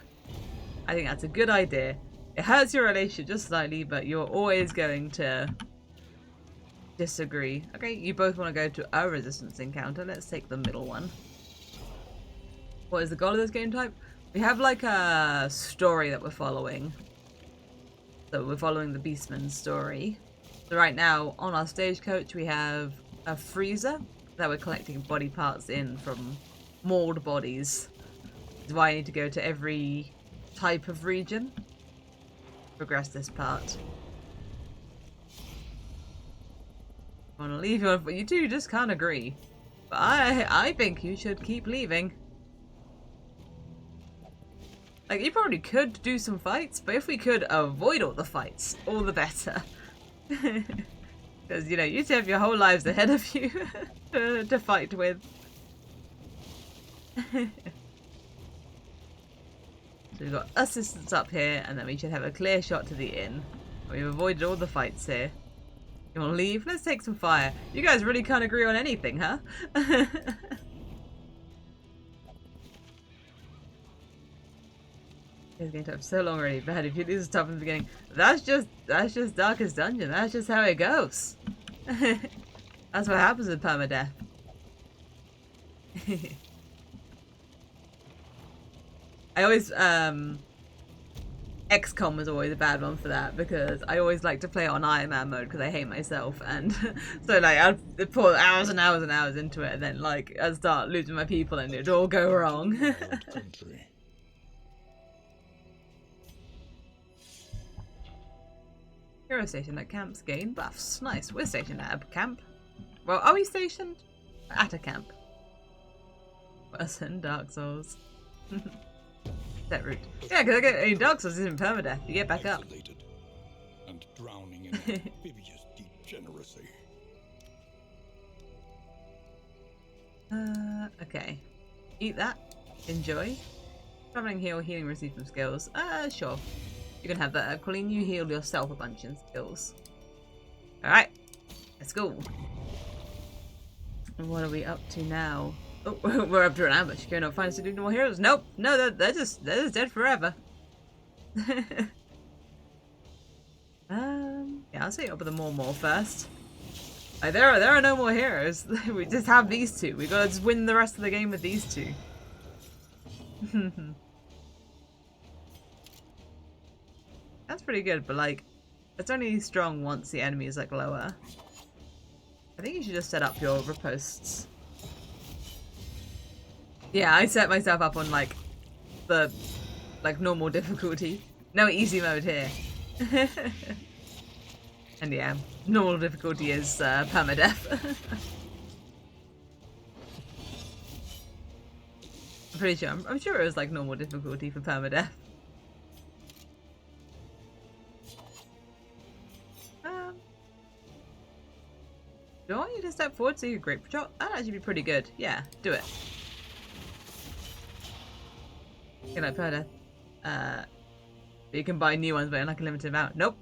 S1: I think that's a good idea. It hurts your relationship just slightly, but you're always going to disagree. Okay, you both want to go to a resistance encounter. Let's take the middle one. What is the goal of this game type? We have like a story that we're following. So we're following the Beastman's story. So right now, on our stagecoach, we have a freezer that we're collecting body parts in from mauled bodies. That's why I need to go to every type of region. Progress this part. I want to leave you, but you two just can't agree. But I think you should keep leaving. Like, you probably could do some fights, but if we could avoid all the fights, all the better. Because, you know, you two have your whole lives ahead of you to fight with. So we've got assistance up here, and then we should have a clear shot to the inn. We've avoided all the fights here. You want to leave? Let's take some fire. You guys really can't agree on anything, huh? It's going to have so long already. Bad if you lose stuff in the beginning. That's just Darkest Dungeon. That's just how it goes. That's what happens with permadeath. I always XCOM was always a bad one for that because I always like to play it on Iron Man mode because I hate myself, and so like I'd pour hours and hours and hours into it, and then like I'd start losing my people and it'd all go wrong.
S2: Country.
S1: Hero station at camps gain buffs. Nice. We're stationed at a camp. Well, are we stationed at a camp? Worse than Dark Souls. That route. Yeah, because Dark Souls isn't permadeath. You get back up.
S2: Isolated and drowning in amphibious degeneracy.
S1: Okay. Eat that. Enjoy. Traveling heal, healing received from skills. Sure. You can have that. Colleen, you heal yourself a bunch in skills. Alright. Let's go. And what are we up to now? Oh, we're up to an ambush. Can we not find us to do more heroes? Nope. No, they're just dead forever. Yeah, I'll set up with the more first. Like, there are no more heroes. We just have these two. We gotta just win the rest of the game with these two. That's pretty good, but like, it's only strong once the enemy is like lower. I think you should just set up your riposts. Yeah, I set myself up on like the normal difficulty. No easy mode here. And yeah, normal difficulty is permadeath. I'm pretty sure. I'm sure it was like normal difficulty for permadeath. Do I want you to step forward so you're great shot? That'd actually be pretty good. Yeah, do it. You know, permadeath. You can buy new ones, but in like a limited amount. Nope.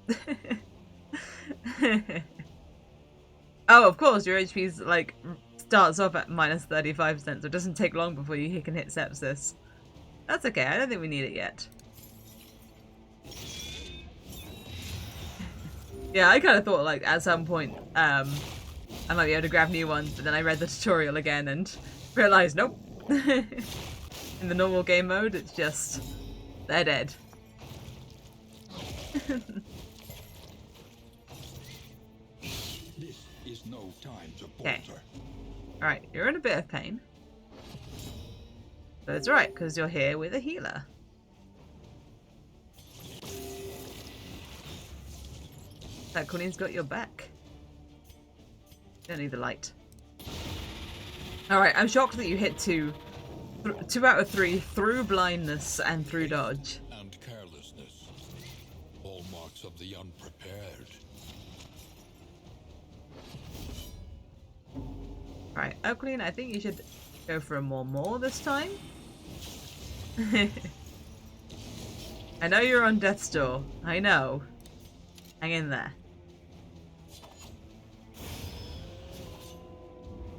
S1: Oh, of course, your HP's like starts off at minus 35%, so it doesn't take long before you can hit sepsis. That's okay. I don't think we need it yet. Yeah, I kind of thought like at some point I might be able to grab new ones, but then I read the tutorial again and realized nope. In the normal game mode, it's just they're dead.
S2: This is no time to
S1: Okay.
S2: falter.
S1: Alright, you're in a bit of pain. But it's alright, because you're here with a healer. That Colleen's got your back. You don't need the light. Alright, I'm shocked that you hit 2 out of 3 through blindness and through dodge.
S2: And carelessness. Hallmarks of the unprepared.
S1: Right, Oakleen, I think you should go for a more this time. I know you're on death's door. I know. Hang in there.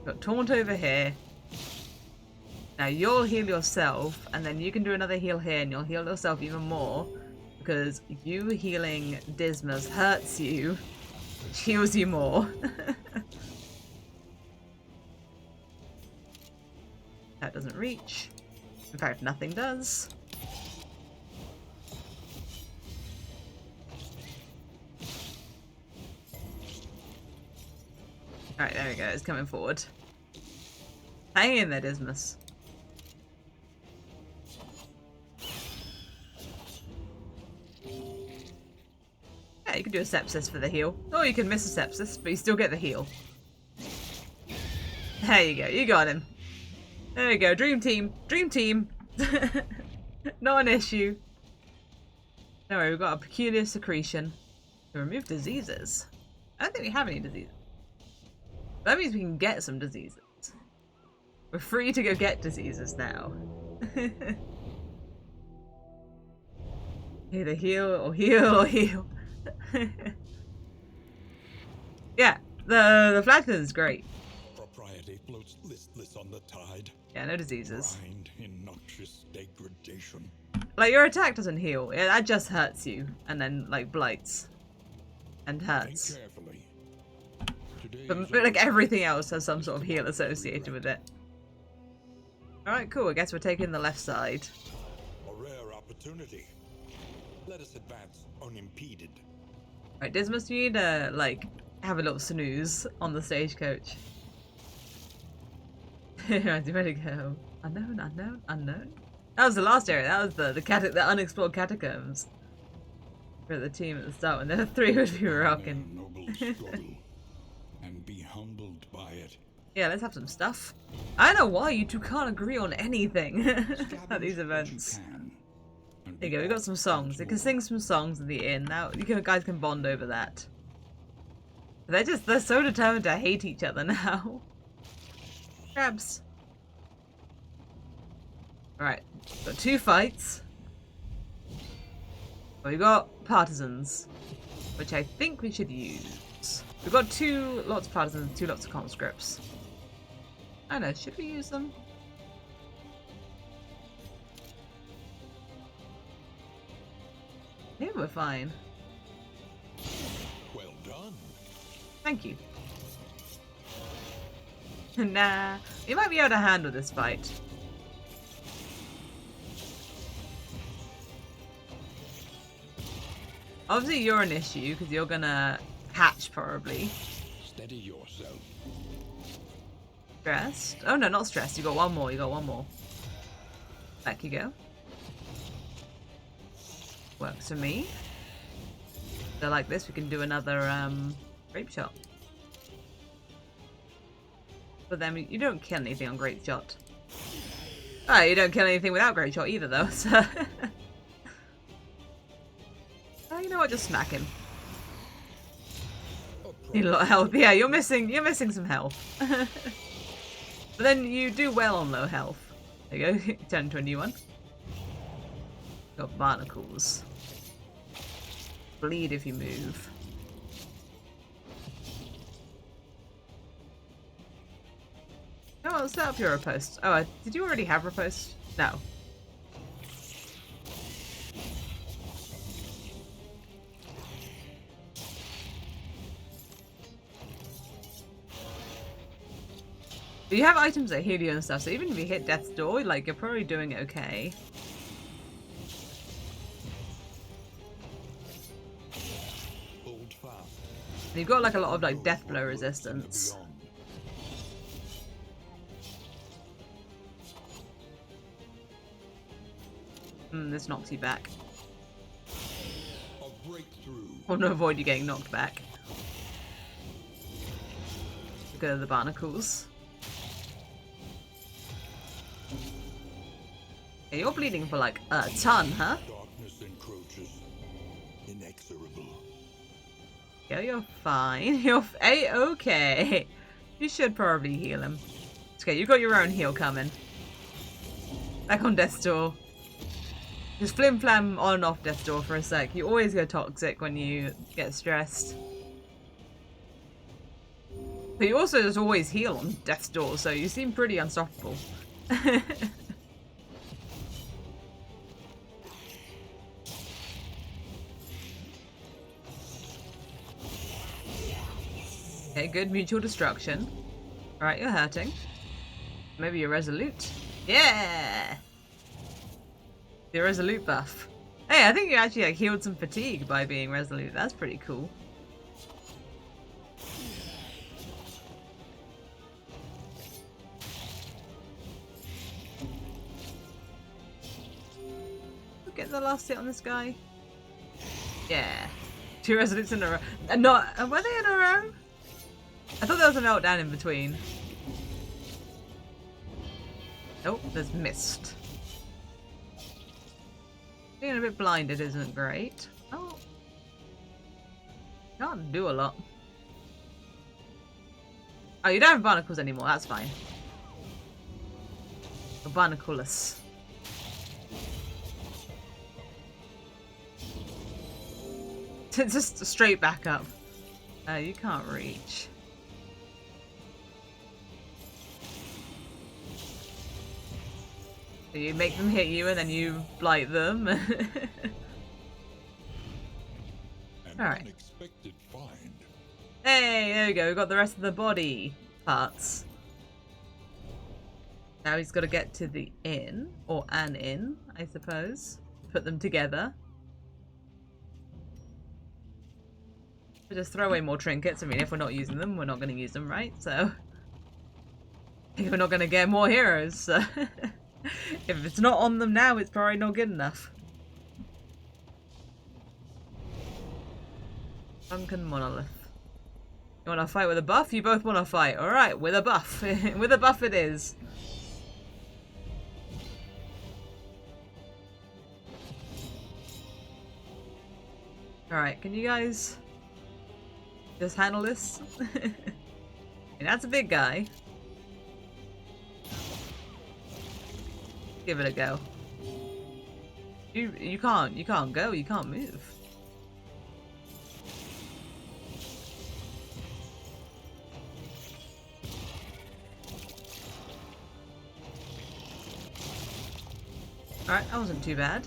S1: Got Taunt over here. Now you'll heal yourself, and then you can do another heal here, and you'll heal yourself even more. Because you healing Dismas hurts you, which heals you more. That doesn't reach. In fact, nothing does. Alright, there we go. It's coming forward. Hang in there, Dismas. Yeah, you can do a sepsis for the heal. Or you can miss a sepsis, but you still get the heal. There you go. You got him. There we go. Dream team. Dream team. Not an issue. Don't worry, we've got a peculiar secretion to remove diseases. I don't think we have any diseases. That means we can get some diseases. We're free to go get diseases now. Either heal or heal or heal. Yeah, the Flagton's great.
S2: Propriety floats listless on the tide.
S1: Yeah, no diseases.
S2: Blind in noxious degradation.
S1: Like, your attack doesn't heal. Yeah, that just hurts you. And then, like, blights. And
S2: Think
S1: hurts.
S2: carefully.
S1: But like, everything else has some sort of heal associated with it. Alright, cool. I guess we're taking the left side.
S2: A rare opportunity. Let us advance unimpeded.
S1: Right, Dismas, you need to, like, have a little snooze on the stagecoach. Right, you ready to go? Unknown, unknown, unknown? That was the last area. That was the unexplored catacombs. For the team at the start, when there were 3 would be rocking.
S2: Noble struggle, and be humbled by it.
S1: Yeah, let's have some stuff. I don't know why you two can't agree on anything at these events. There you go, we got some songs. You can sing some songs in the inn. Now you guys can bond over that. They're so determined to hate each other now. Crabs. Alright, got 2 fights. Well, we got partisans, which I think we should use. We've got lots of partisans, 2 lots of conscripts. I don't know, should we use them? Maybe we're fine.
S2: Well done.
S1: Thank you. Nah, you might be able to handle this fight. Obviously you're an issue, because you're gonna hatch, probably.
S2: Steady yourself.
S1: Stressed? Oh no, not stressed. You got one more, you got one more. Back you go. Works for me. So like this, we can do another Grape shot. But then you don't kill anything on grape shot. Oh, you don't kill anything without grape shot either, though. So, oh, you know what? Just smack him. Need a lot of health. Yeah, you're missing some health. But then you do well on low health. There you go. Turn into a new one. Got barnacles. Bleed if you move. Oh, set up your riposte. Oh, did you already have riposte? No. But you have items that heal you and stuff, so even if you hit death's door, like, you're probably doing okay. You've got like a lot of like death blow resistance. This knocks you back. I want to avoid you getting knocked back. Go to the barnacles. Yeah, you're bleeding for like a ton, huh?
S2: Darkness encroaches, inexorable.
S1: Yeah, you're fine. You're A-okay. You should probably heal him. It's okay, you've got your own heal coming. Back on death's door. Just flim-flam on and off death's door for a sec. You always go toxic when you get stressed. But you also just always heal on death's door, so you seem pretty unstoppable. Okay, good mutual destruction. Alright, you're hurting. Maybe you're resolute. Yeah! The resolute buff. Hey, I think you actually like healed some fatigue by being resolute. That's pretty cool. Get the last hit on this guy. Yeah. 2 resolutes in a row. Not were they in a row? I thought there was a meltdown in between. Oh, there's mist. Being a bit blinded isn't great. Oh. Can't do a lot. Oh, you don't have barnacles anymore, that's fine. You're barnacleless. Just straight back up. You can't reach. So you make them hit you and then you blight them. Alright.
S2: Unexpected find.
S1: Hey, there we go. We've got the rest of the body parts. Now he's got to get to the inn, or an inn, I suppose. Put them together. We'll just throw away more trinkets. I mean, if we're not using them, we're not going to use them, right? So, we're not going to get more heroes. So. If it's not on them now, it's probably not good enough. Sunken Monolith. You want to fight with a buff? You both want to fight. Alright, with a buff. With a buff it is. Alright, can you guys just handle this? That's a big guy. Give it a go. You can't go, you can't move. Alright, that wasn't too bad.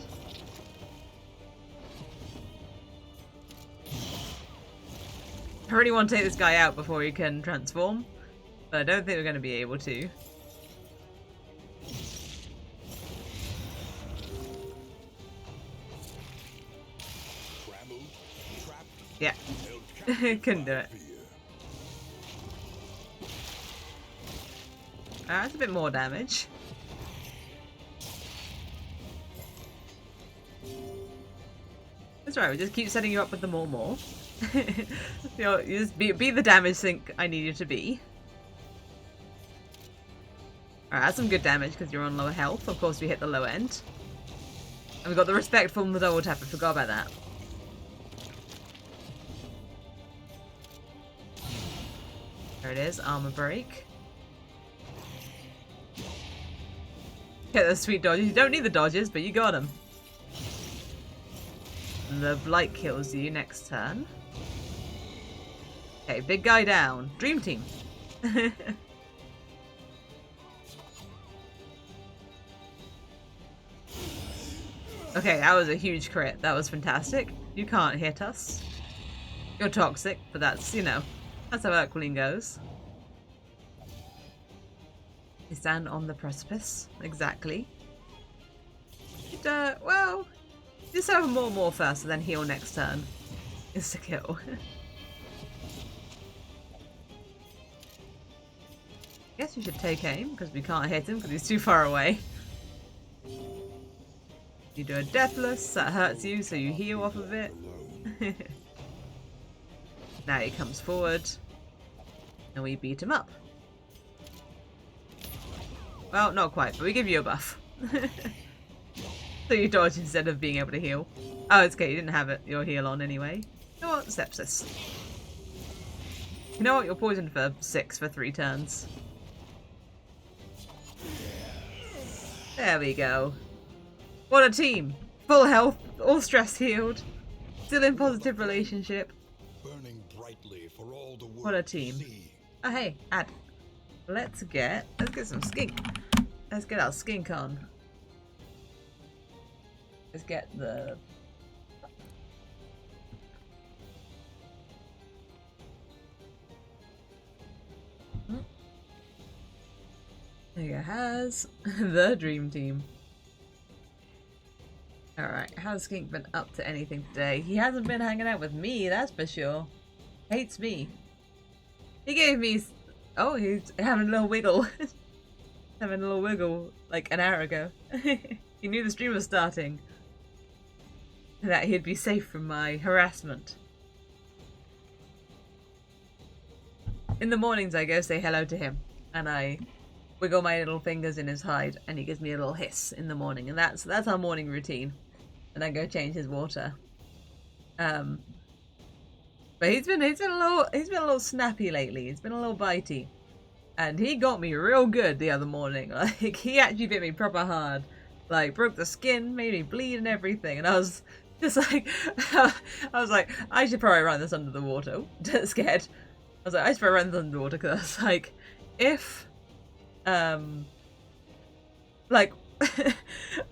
S1: I really want to take this guy out before he can transform, but I don't think we're going to be able to. Yeah, couldn't do it. That's a bit more damage. That's right, we just keep setting you up with the more. You just be the damage sink I need you to be. Alright, that's some good damage because you're on lower health. Of course, we hit the low end. And we got the respect from the double tap. I forgot about that. There it is, armor break. Get those sweet dodges. You don't need the dodges, but you got them. And the blight kills you next turn. Okay, big guy down. Dream team. Okay, that was a huge crit. That was fantastic. You can't hit us. You're toxic, but that's, you know, that's how Urqueline goes. You stand on the precipice. Exactly. Well, just have more first and then heal next turn. Is to kill. Guess we should take aim because we can't hit him because he's too far away. You do a deathless, that hurts you, so you heal off of it. Now he comes forward, and we beat him up. Well, not quite, but we give you a buff. So you dodge instead of being able to heal. Oh, it's okay, you didn't have your heal on anyway. You know what? Sepsis. You know what? You're poisoned for 6 for 3 turns. There we go. What a team! Full health, all stress healed, still in positive relationship.
S2: Burning brightly for all the world
S1: What a team.
S2: to see.
S1: Oh hey, Ad. Let's get some skink. Let's get our skink on. Let's get the... There has the dream team. Alright, how's Skink been up to anything today? He hasn't been hanging out with me, that's for sure. Hates me. He gave me... Oh, he's having a little wiggle. Having a little wiggle like an hour ago. He knew the stream was starting. That he'd be safe from my harassment. In the mornings I go say hello to him. And I wiggle my little fingers in his hide. And he gives me a little hiss in the morning. And that's our morning routine. And I go change his water. But he's been a little snappy lately. He's been a little bitey. And he got me real good the other morning. Like, he actually bit me proper hard. Like, broke the skin, made me bleed and everything. And I was just like, I should probably run this under the water. Ooh, scared. I was like, I should probably run this under the water. Because I was like, if, like,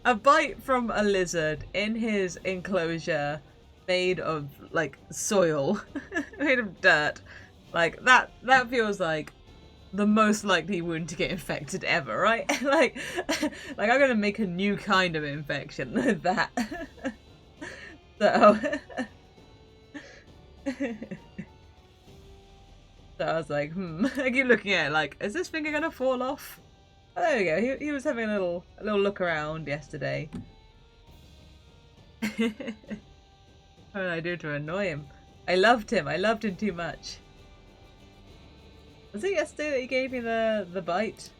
S1: a bite from a lizard in his enclosure made of, like, soil, made of dirt, like, that feels like the most likely wound to get infected ever, right? like I'm gonna make a new kind of infection with that. So, so I was like, I keep looking at it like, is this finger gonna fall off? Oh, there we go. He was having a little look around yesterday. What did I do to annoy him? I loved him. I loved him too much. Was it yesterday that he gave me the bite?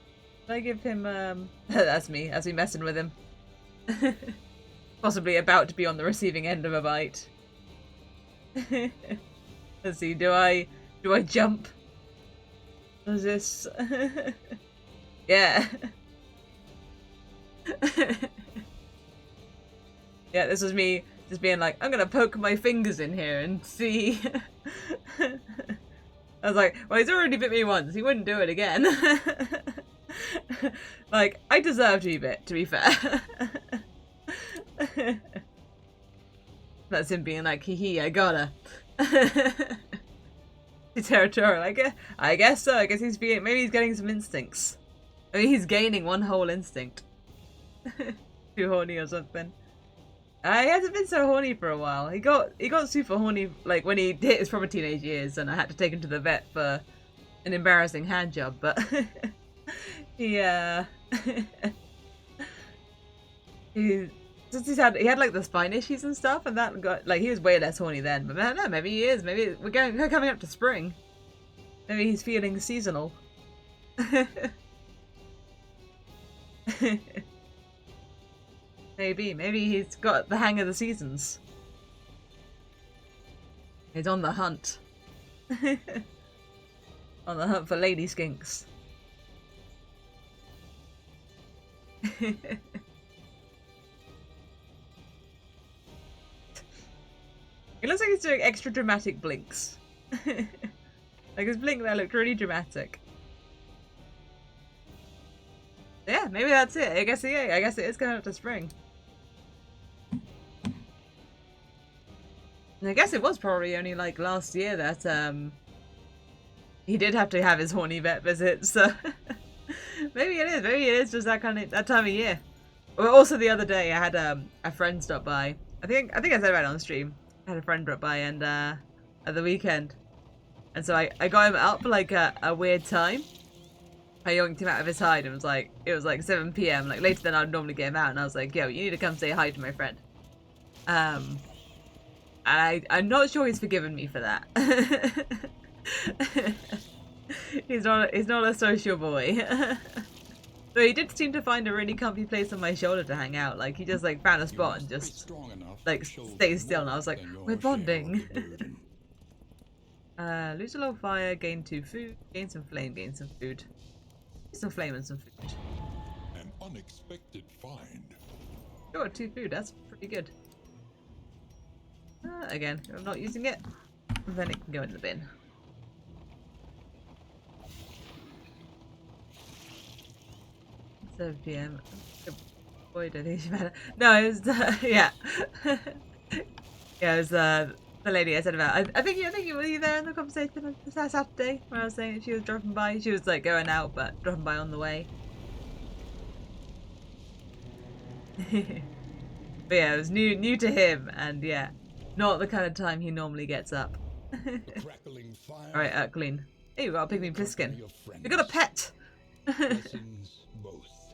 S1: Did I give him that's me messing with him. Possibly about to be on the receiving end of a bite. Let's see, do I jump? Does this yeah. Yeah, this was me just being like, I'm gonna poke my fingers in here and see. I was like, well, he's already bit me once. He wouldn't do it again. Like, I deserve to be bit, to be fair. That's him being like, hee hee, I gotta. He's territorial. I guess so. I guess maybe he's getting some instincts. Maybe he's gaining one whole instinct. Too horny or something. He hasn't been so horny for a while. He got super horny like when he hit his proper teenage years, and I had to take him to the vet for an embarrassing hand job. But he Since he had like the spine issues and stuff, and that got like he was way less horny then. But man, no, maybe he is. Maybe we're coming up to spring. Maybe he's feeling seasonal. Maybe he's got the hang of the seasons. He's on the hunt. On the hunt for lady skinks. It looks like he's doing extra dramatic blinks. Like his blink there looked really dramatic. Yeah, maybe that's it. I guess it is going up to spring. And I guess it was probably only like last year that he did have to have his horny vet visit, so maybe it is. Maybe it is just that time of year. Well, also the other day I had a friend stop by. I think I said about it on the stream. I had a friend drop by and at the weekend, and so I got him out for like a weird time. I yoinked him out of his hide and it was like 7 PM, like later than I'd normally get him out, and I was like, yo, you need to come say hi to my friend. I'm not sure he's forgiven me for that. He's not a social boy. But he did seem to find a really comfy place on my shoulder to hang out. Like he just like found a spot and just like stays still, and I was like, we're bonding. Lose a low fire, gain 2 food, gain some flame, gain some food. Some flame and some food.
S2: An unexpected find.
S1: Sure, 2 food, that's pretty good. Again, I'm not using it, then it can go in the bin. $7 PM. Boy, don't think she better. No, it was yeah. Yeah, it was the lady I said about. I think you were there in the conversation on Saturday when I was saying she was dropping by. She was like going out, but dropping by on the way. But yeah, it was new to him, and yeah, not the kind of time he normally gets up. Alright, clean. Hey, we got a pygmy pliskin. We got a pet!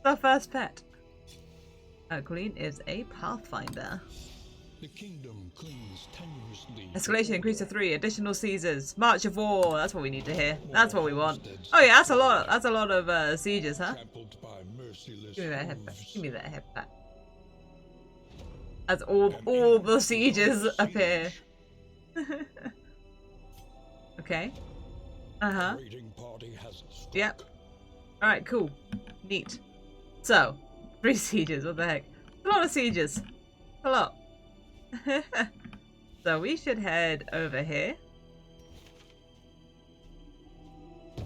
S1: Our first pet. Queen is a pathfinder.
S2: The kingdom clings tenuously.
S1: Escalation increased to 3. Additional Caesars. March of War. That's what we need to hear. That's what we want. Oh yeah, that's a lot. That's a lot of sieges, huh? Give me that head back. Give me that head back. As all the sieges appear. Okay. Uh-huh. Yep. Alright, cool. Neat. So, 3 sieges, what the heck? A lot of sieges. A lot. So we should head over here.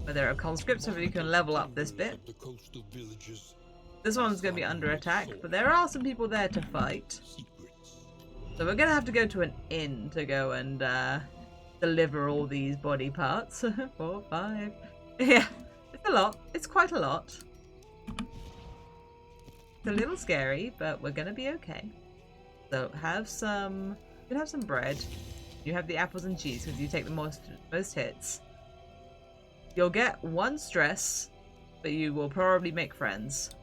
S1: Where there are conscripts, so we can level up this bit. This one's going to be under attack, but there are some people there to fight. So we're going to have to go to an inn to go and deliver all these body parts. 4, 5. Yeah, it's a lot. It's quite a lot. It's a little scary, but we're going to be okay. So you can have some bread. You have the apples and cheese because you take the most hits. You'll get 1 stress, but you will probably make friends.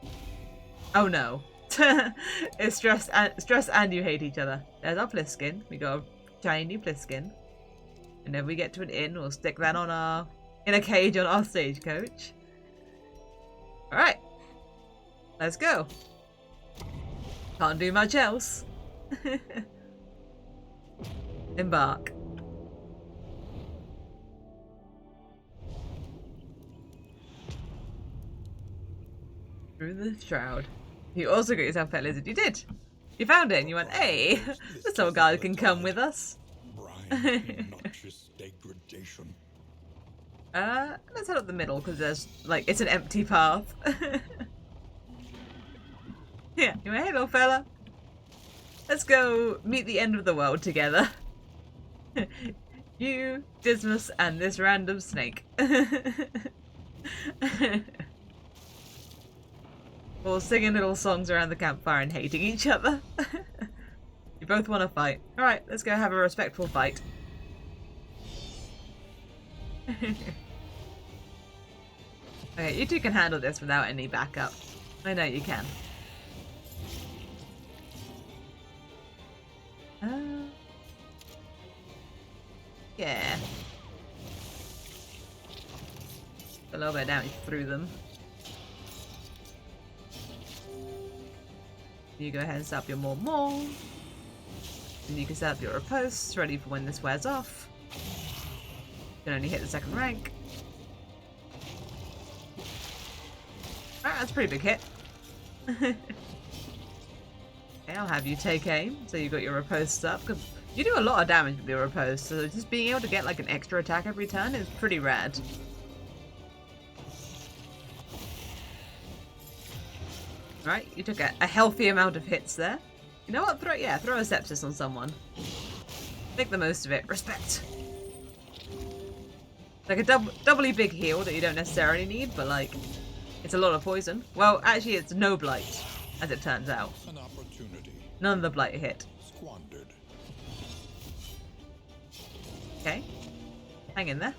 S1: Oh no. It's stress and you hate each other. There's our Pliskin. We got a shiny Pliskin. And then we get to an inn, we'll stick that on in a cage on our stagecoach. Alright. Let's go. Can't do much else. Embark. Through the shroud. You also got yourself a pet lizard. You did. You found it and you went, hey, this old guy can come with us.
S2: Degradation.
S1: Let's head up the middle because there's like it's an empty path. Yeah, you went, hey little fella. Let's go meet the end of the world together. You, Dismas, and this random snake. All singing little songs around the campfire and hating each other. You both want to fight. Alright, let's go have a respectful fight. Okay, you two can handle this without any backup. I know you can. Yeah. A little bit of damage through them. You go ahead and set up your more. And you can set up your riposte, ready for when this wears off. You can only hit the second rank. Alright, that's a pretty big hit. Okay, I'll have you take aim, so you've got your riposte up. Cause you do a lot of damage with your riposte, so just being able to get like an extra attack every turn is pretty rad. Right, you took a healthy amount of hits there. You know what? Throw a sepsis on someone. Make the most of it. Respect. Like a doubly big heal that you don't necessarily need, but like, it's a lot of poison. Well, actually, it's no blight, as it turns out.
S2: An opportunity.
S1: None of the blight hit.
S2: Squandered.
S1: Okay. Hang in there.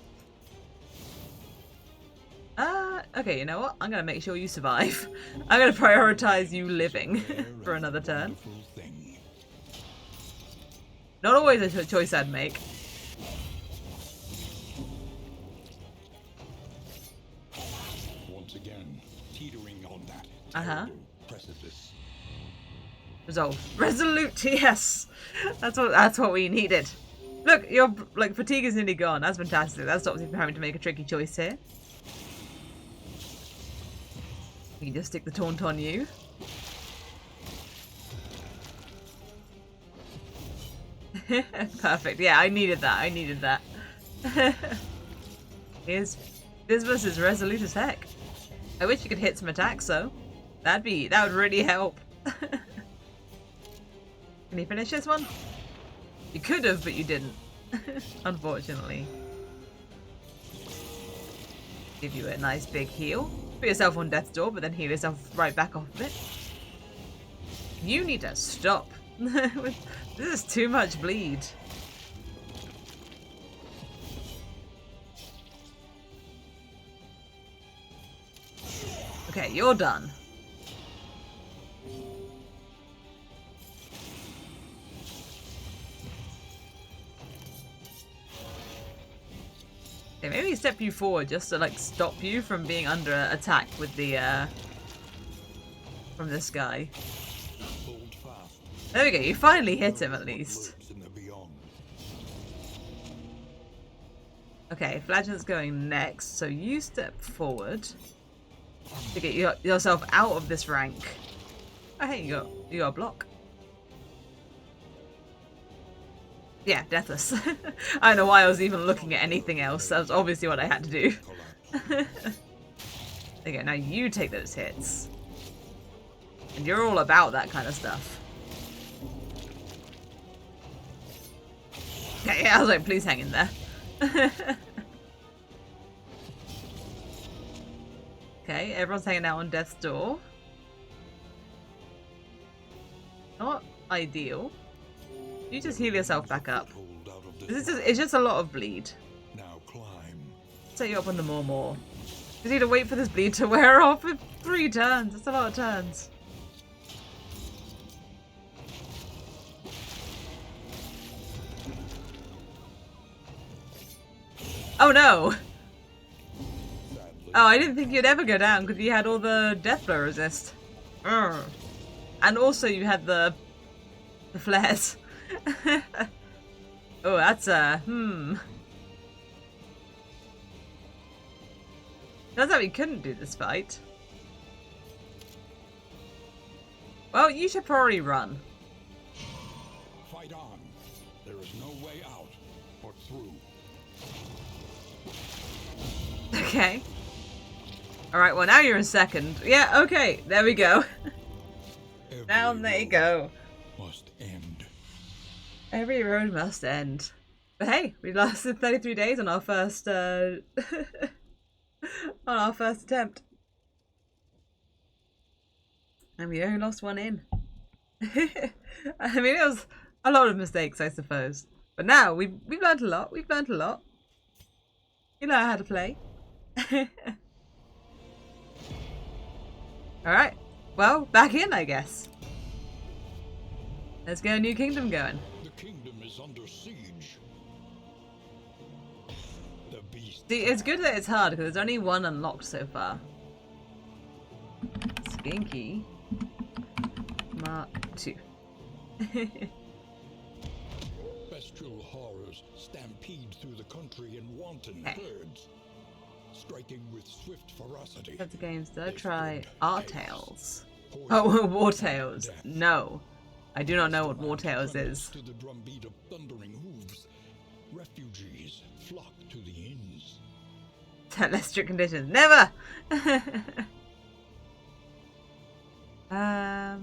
S1: Okay, you know what? I'm gonna make sure you survive. I'm gonna prioritize you living for another turn. Not always a choice I'd make.
S2: Once again, teetering on that precipice.
S1: Resolve. Resolute, yes! That's what we needed. Look, your like fatigue is nearly gone. That's fantastic. That stops you from having to make a tricky choice here. We can just stick the taunt on you. Perfect. Yeah, I needed that. This versus resolute as heck. I wish you could hit some attacks though. That would really help. Can you finish this one? You could have, but you didn't. Unfortunately. Give you a nice big heal. Put yourself on death's door, but then heal yourself right back off of it. You need to stop. This is too much bleed. Okay, you're done. Okay, maybe step you forward just to like stop you from being under attack with the from this guy. There we go, you finally hit him at least. Okay, Flagellant's going next, so you step forward to get yourself out of this rank. Oh hey, you got a block. Yeah, deathless. I don't know why I was even looking at anything else. That was obviously what I had to do. There you go, now you take those hits. And you're all about that kind of stuff. Yeah, I was like, please hang in there. Okay, everyone's hanging out on death's door. Not ideal. You just heal yourself back up. It's just a lot of bleed.
S2: Now climb.
S1: Set you up on the more. You need to wait for this bleed to wear off for 3 turns. That's a lot of turns. Oh no! Oh, I didn't think you'd ever go down because you had all the death blow resist. And also you had the flares. Oh, that's Turns out we couldn't do this fight. Well, you should probably run.
S2: Fight on. There is no way out or through.
S1: Okay. Alright, well now you're in second. Yeah, okay, there we go. Down they go.
S2: Must end.
S1: Every road must end. But hey, we lasted 33 days on our first on our first attempt. And we only lost 1 in. I mean, it was a lot of mistakes, I suppose. But now we've learned a lot. We've learned a lot. You know how to play. Alright. Well, back in, I guess. Let's get a new kingdom going.
S2: The kingdom is under siege. beast.
S1: See, it's good that it's hard because there's only one unlocked so far. Skinky. Mark 2.
S2: Bestial horrors stampede through the country in wanton herds, striking with swift ferocity.
S1: That's the games that I
S2: They
S1: try.
S2: spread
S1: Our
S2: chaos,
S1: Tales.
S2: poison,
S1: Oh, War Tales.
S2: death.
S1: No. I do not know what War
S2: The
S1: Tales
S2: land
S1: is.
S2: trembles to the drumbeat of thundering hooves. Refugees flock to the inns.
S1: Less strict conditions. Never! A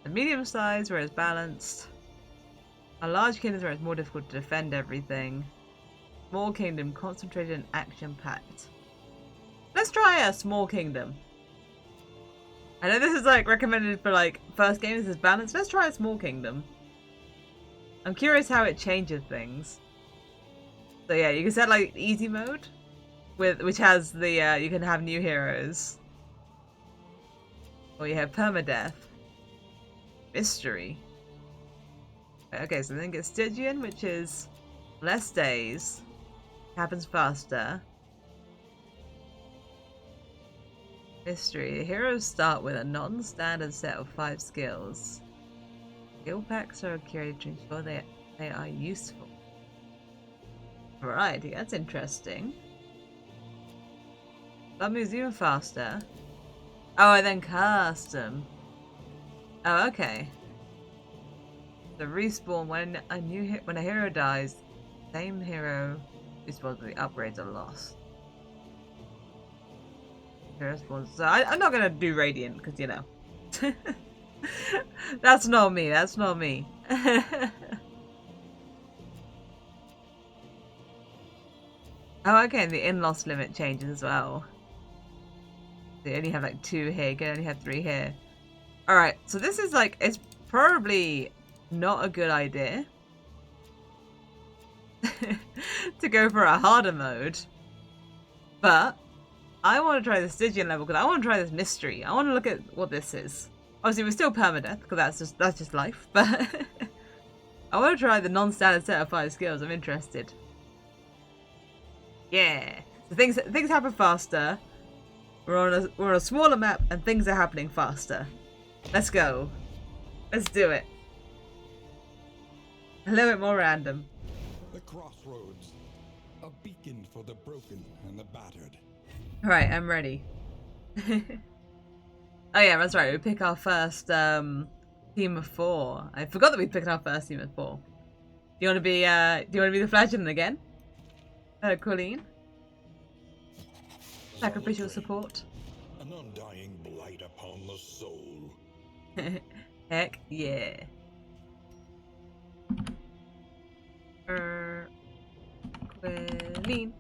S1: medium size where it's balanced. A large kingdom where it's more difficult to defend everything. Small kingdom concentrated and action packed. Let's try a small kingdom. I know this is like recommended for like first game. This is balanced. Let's try a small kingdom. I'm curious how it changes things. So yeah, you can set like easy mode, which has the you can have new heroes, or you have permadeath, mystery. Okay, so then get Stygian, which is less days, happens faster. Mystery. Heroes start with a non-standard set of 5 skills. Skill packs are curated to ensure they are useful. Variety, that's interesting. That moves even faster. Oh, I then cast them. Oh, okay. The respawn when a hero dies, same hero respawns with the upgrades are lost. Hero spawns. So I'm not gonna do Radiant because you know. That's not me. That's not me. Oh, okay, the in-loss limit changes as well. They only have like 2 here, you can only have 3 here. Alright, so this is like, it's probably not a good idea to go for a harder mode. But I want to try the Stygian level because I want to try this mystery. I want to look at what this is. Obviously, we're still permadeath because that's just life. But I want to try the non-standard set of 5 skills. I'm interested. Yeah, so things happen faster. We're on a smaller map and things are happening faster. Let's go. Let's do it. A little bit more random.
S2: The crossroads, a beacon for the broken and the battered.
S1: Right, I'm ready. Oh yeah, that's right. We pick our first team of 4. I forgot that we picked our first team of 4. Do you want to be the flagellant again? Colleen? Sacrificial support.
S2: An undying blight upon the soul.
S1: Heck yeah. Colleen.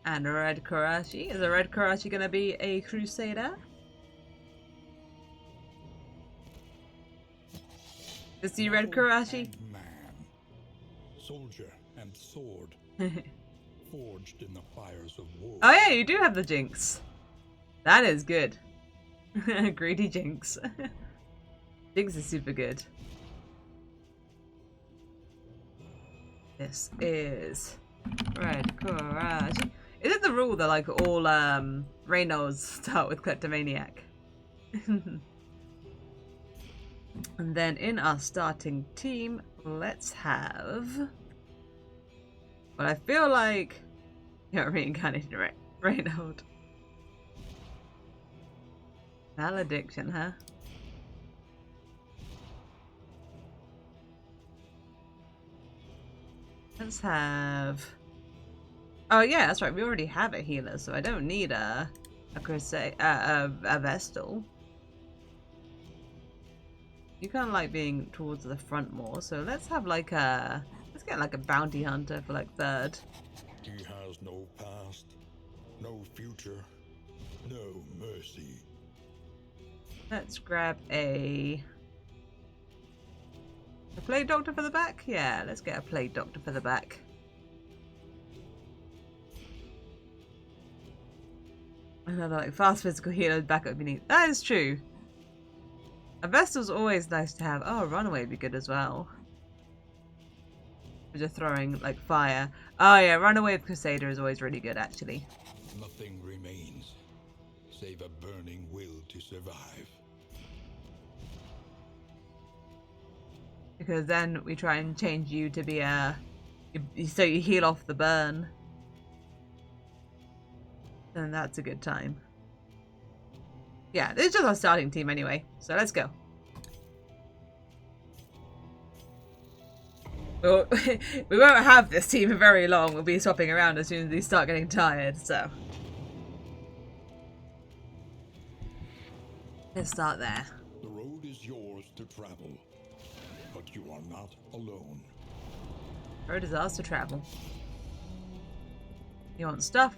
S1: And a red Karachi. Is a red Karachi gonna be a crusader? Is he red Karachi?
S2: Man, soldier and sword, forged in the fires of war.
S1: Oh yeah, you do have the Jinx. That is good. Greedy Jinx. Jinx is super good. This is red Karachi. Is it the rule that like all Reynolds start with Kleptomaniac? And then in our starting team, let's have. But I feel like reincarnated Reynold. Malediction, huh? Let's have. Oh yeah, that's right. We already have a healer, so I don't need a crusade, a Vestal. You kind of like being towards the front more, so let's have like a. Let's get like a bounty hunter for like 3rd.
S2: He has no past, no future, no mercy.
S1: Let's grab a plague doctor for the back? Yeah, let's get a plague doctor for the back. Another like fast physical healer backup you need. That is true. A Vestal's always nice to have. Oh, a runaway would be good as well. Just throwing like fire. Oh yeah, runaway with Crusader is always really good actually.
S2: Nothing remains save a burning will to survive.
S1: Because then we try and change you to be a... so you heal off the burn. And that's a good time. Yeah, this is just our starting team anyway. So let's go. We won't have this team for very long. We'll be swapping around as soon as we start getting tired, so. Let's start there.
S2: The road is yours to travel, but you are not alone.
S1: Road is ours to travel. You want stuff?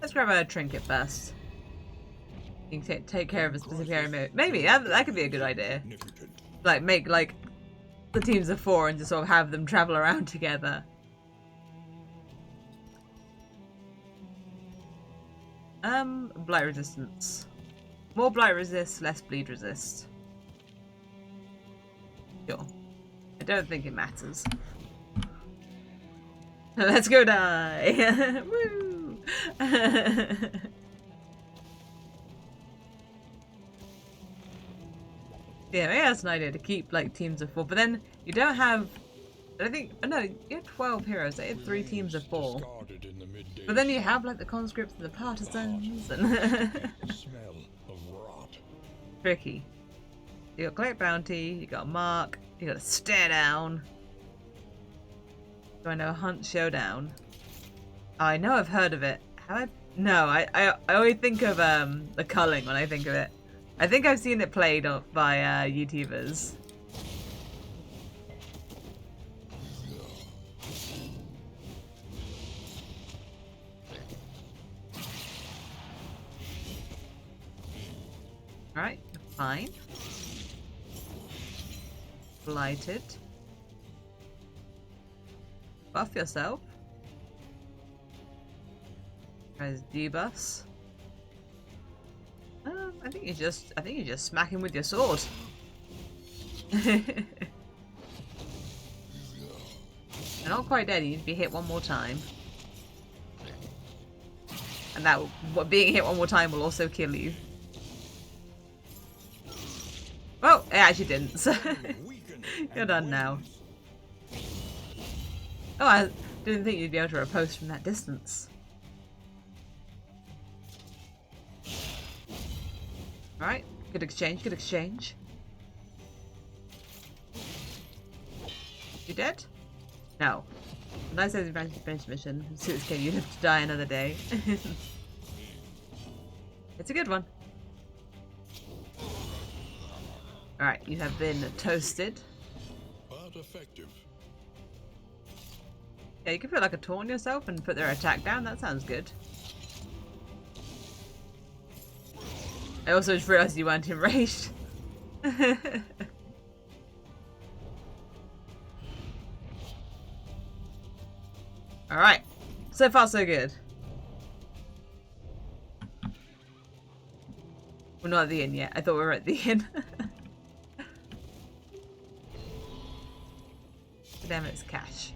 S1: Let's grab a trinket first. You can take care of a specific area. Maybe, that could be a good idea. Like, make, like, the teams of 4 and just sort of have them travel around together. Blight resistance. More blight resist, less bleed resist. Sure. I don't think it matters. Let's go die! Woo! Yeah, maybe that's an idea to keep like teams of 4, but then you don't have. I think. Oh, no, you have 12 heroes. They had 3 teams of 4. But then you have like the conscripts and the partisans and.
S2: Smell of rot.
S1: Tricky. You got collect bounty. You got mark. You got a stare down. Do I know hunt showdown? Oh, I know I've heard of it. Have I? No, I always think of the culling when I think of it. I think I've seen it played by YouTubers. Alright, fine. Blighted. Buff yourself. There's debuffs. I think you just smack him with your sword. You're not quite dead. You need to be hit one more time, and that being hit one more time will also kill you. Oh, it actually didn't. So you're done now. Oh, I didn't think you'd be able to riposte from that distance. Alright, good exchange, good exchange. You dead? No. Nice as you managed to finish the mission. Suits you live to die another day. It's a good one. Alright, you have been toasted.
S2: But effective.
S1: Yeah, you can put like a taunt on yourself and put their attack down. That sounds good. I also just realised you weren't enraged. Alright. So far so good. We're not at the inn yet. I thought we were at the inn. Damn it, it's cash.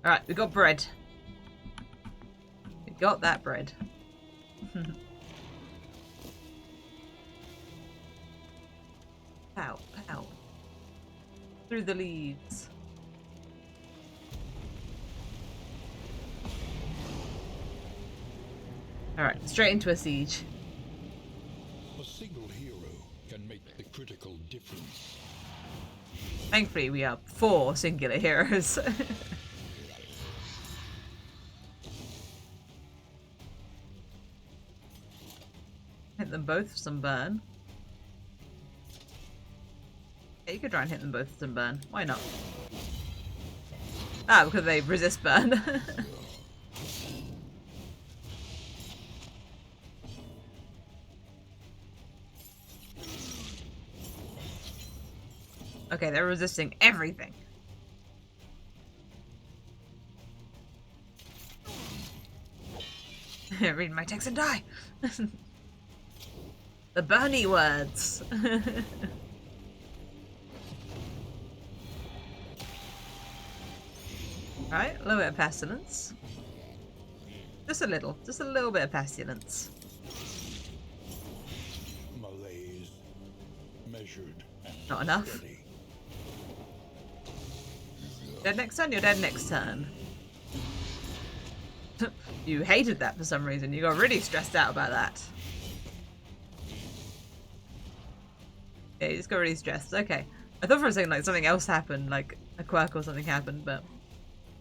S1: Alright, we got bread. We got that bread. Pow, pow. Through the leaves. Alright, straight into a siege.
S2: A single hero can make the critical difference.
S1: Thankfully, we are 4 singular heroes. Hit them both for some burn. Yeah, you could try and hit them both with some burn. Why not? Ah, because they resist burn. Okay, they're resisting everything. Read my text and die. The Bernie words. a little bit of pestilence. Just a little bit of pestilence.
S2: Malaise, measured and
S1: Not enough.
S2: steady.
S1: Dead next turn? You're dead next turn. You hated that for some reason. You got really stressed out about that. Yeah, you just got really stressed. Okay. I thought for a second like something else happened, like a quirk or something happened, but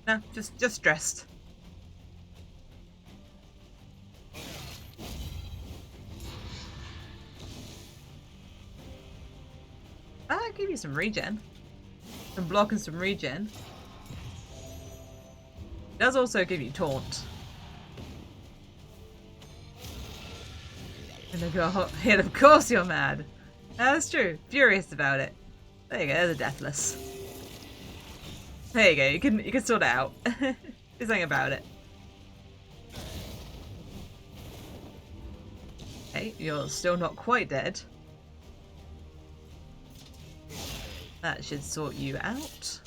S1: no, just stressed. I'll give you some regen. Some block and some regen. It does also give you taunt. And they go, yeah, of course you're mad. That's true. Furious about it. There you go, there's a deathless. There you go, you can sort it out. Do something about it. Okay, you're still not quite dead. That should sort you out.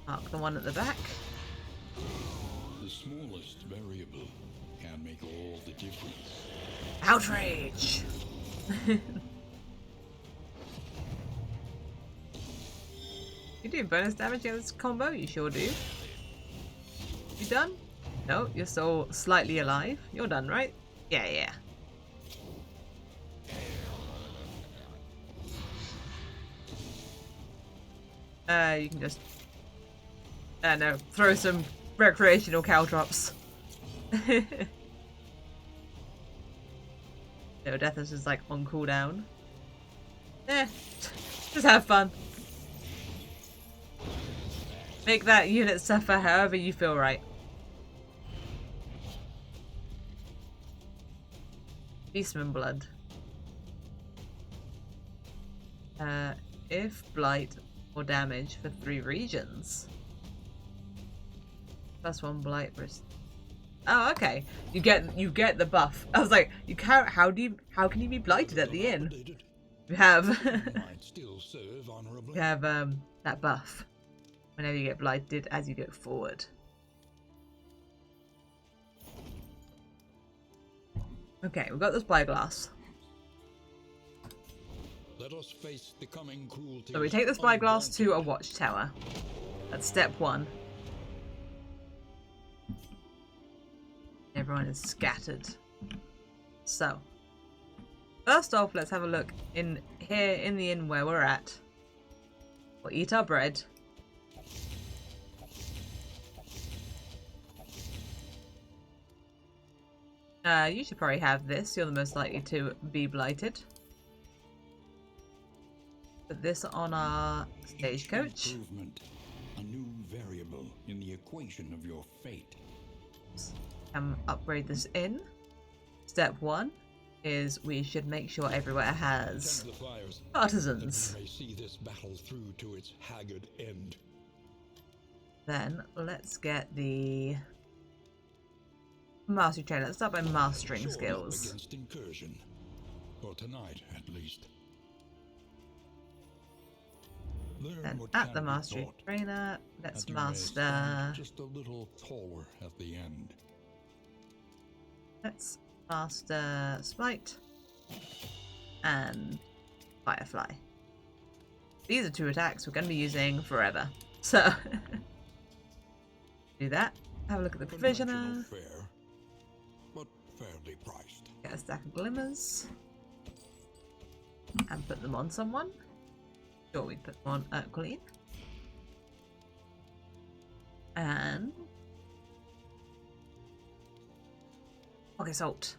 S1: Mark the one at the back.
S2: The smallest variable can make all the difference.
S1: Outrage! You do bonus damage against this combo? You sure do. You done? No, you're still slightly alive. You're done, right? Yeah. You can just... no, throw some recreational caltrops. No, Deathless is like on cooldown. Just have fun. Make that unit suffer however you feel right. Beastman blood. If blight or damage for 3 regions. +1 blight risk. Oh, okay. You get the buff. I was like, you can't. How can you be blighted at the inn? You have you have that buff whenever you get blighted as you go forward. Okay, we've got the spyglass.
S2: Let us face the coming cruelty.
S1: So we take the spyglass to a watchtower. That's step 1. Everyone is scattered. So, first off, let's have a look in here in the inn where we're at. We'll eat our bread. You should probably have this. You're the most likely to be blighted. Put this on our stagecoach.
S2: Improvement, a new variable in the equation of your fate.
S1: Upgrade this inn. Step 1 is we should make sure everywhere has partisans.
S2: May see this battle through to its haggard end.
S1: Then let's get the mastery training. Let's start by mastering skills.
S2: Against incursion, for tonight at least.
S1: Then at the mastery trainer, let's master.
S2: Just a little taller at the end.
S1: Let's master Smite and Firefly. These are 2 attacks we're going to be using forever. So, do that. Have a look at the provisioner.
S2: Fair, but fairly priced.
S1: Get a stack of glimmers. And put them on someone. Sure, we put them on Colleen. And okay, salt.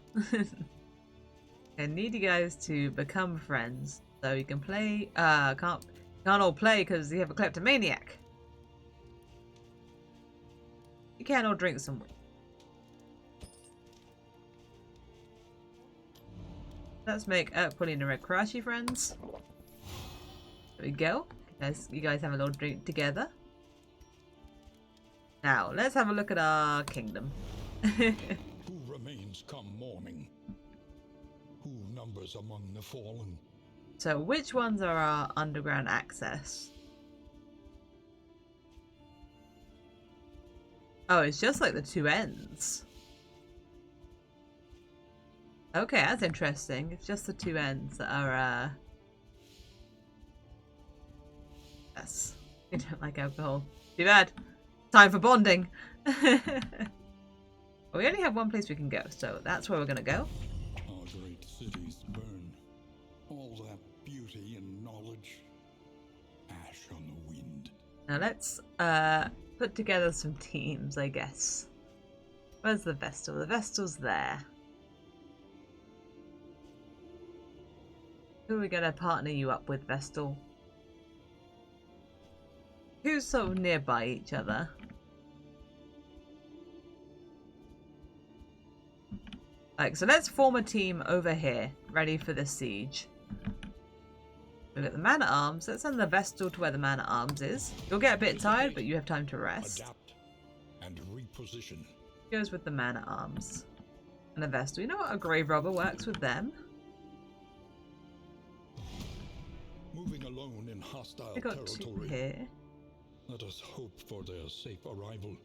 S1: I need you guys to become friends so you can play. Can't all play because you have a kleptomaniac. You can all drink some. Let's make Pauline and Red Karashi friends. There we go. You guys have a little drink together. Now let's have a look at our kingdom.
S2: Who remains come morning? Who numbers among the fallen?
S1: So which ones are our underground access? Oh, it's just like the two ends. Okay, that's interesting. It's just the two ends that are, yes. We don't like alcohol. Too bad. Time for bonding. We only have one place we can go, so that's where we're gonna go.
S2: Our great cities burn. All that beauty and knowledge. Ash on the wind.
S1: Now let's put together some teams, I guess. Where's the Vestal? The Vestal's there. Who are we gonna partner you up with, Vestal? Who's sort of nearby each other? Like, so let's form a team over here, ready for the siege. We've got the man-at-arms. Let's send the Vestal to where the man-at-arms is. You'll get a bit tired, but you have time to rest.
S2: Adapt and reposition.
S1: Goes with the man-at-arms. And the Vestal. You know what? A grave robber works with them.
S2: Moving alone in hostile
S1: We got two
S2: territory.
S1: here.
S2: Let us hope for their safe arrival.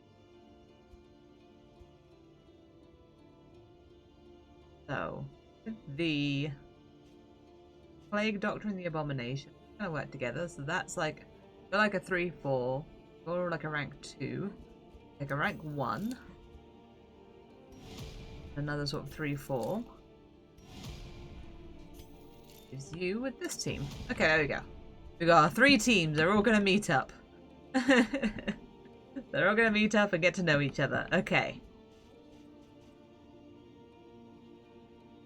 S1: So, the Plague Doctor and the Abomination kind of work together. So that's like, they're like a 3-4, or like a rank 2, like a rank 1, another sort of 3-4. Is you with this team. Okay, there we go. We got our 3 teams. They're all gonna meet up. They're all gonna meet up and get to know each other. Okay.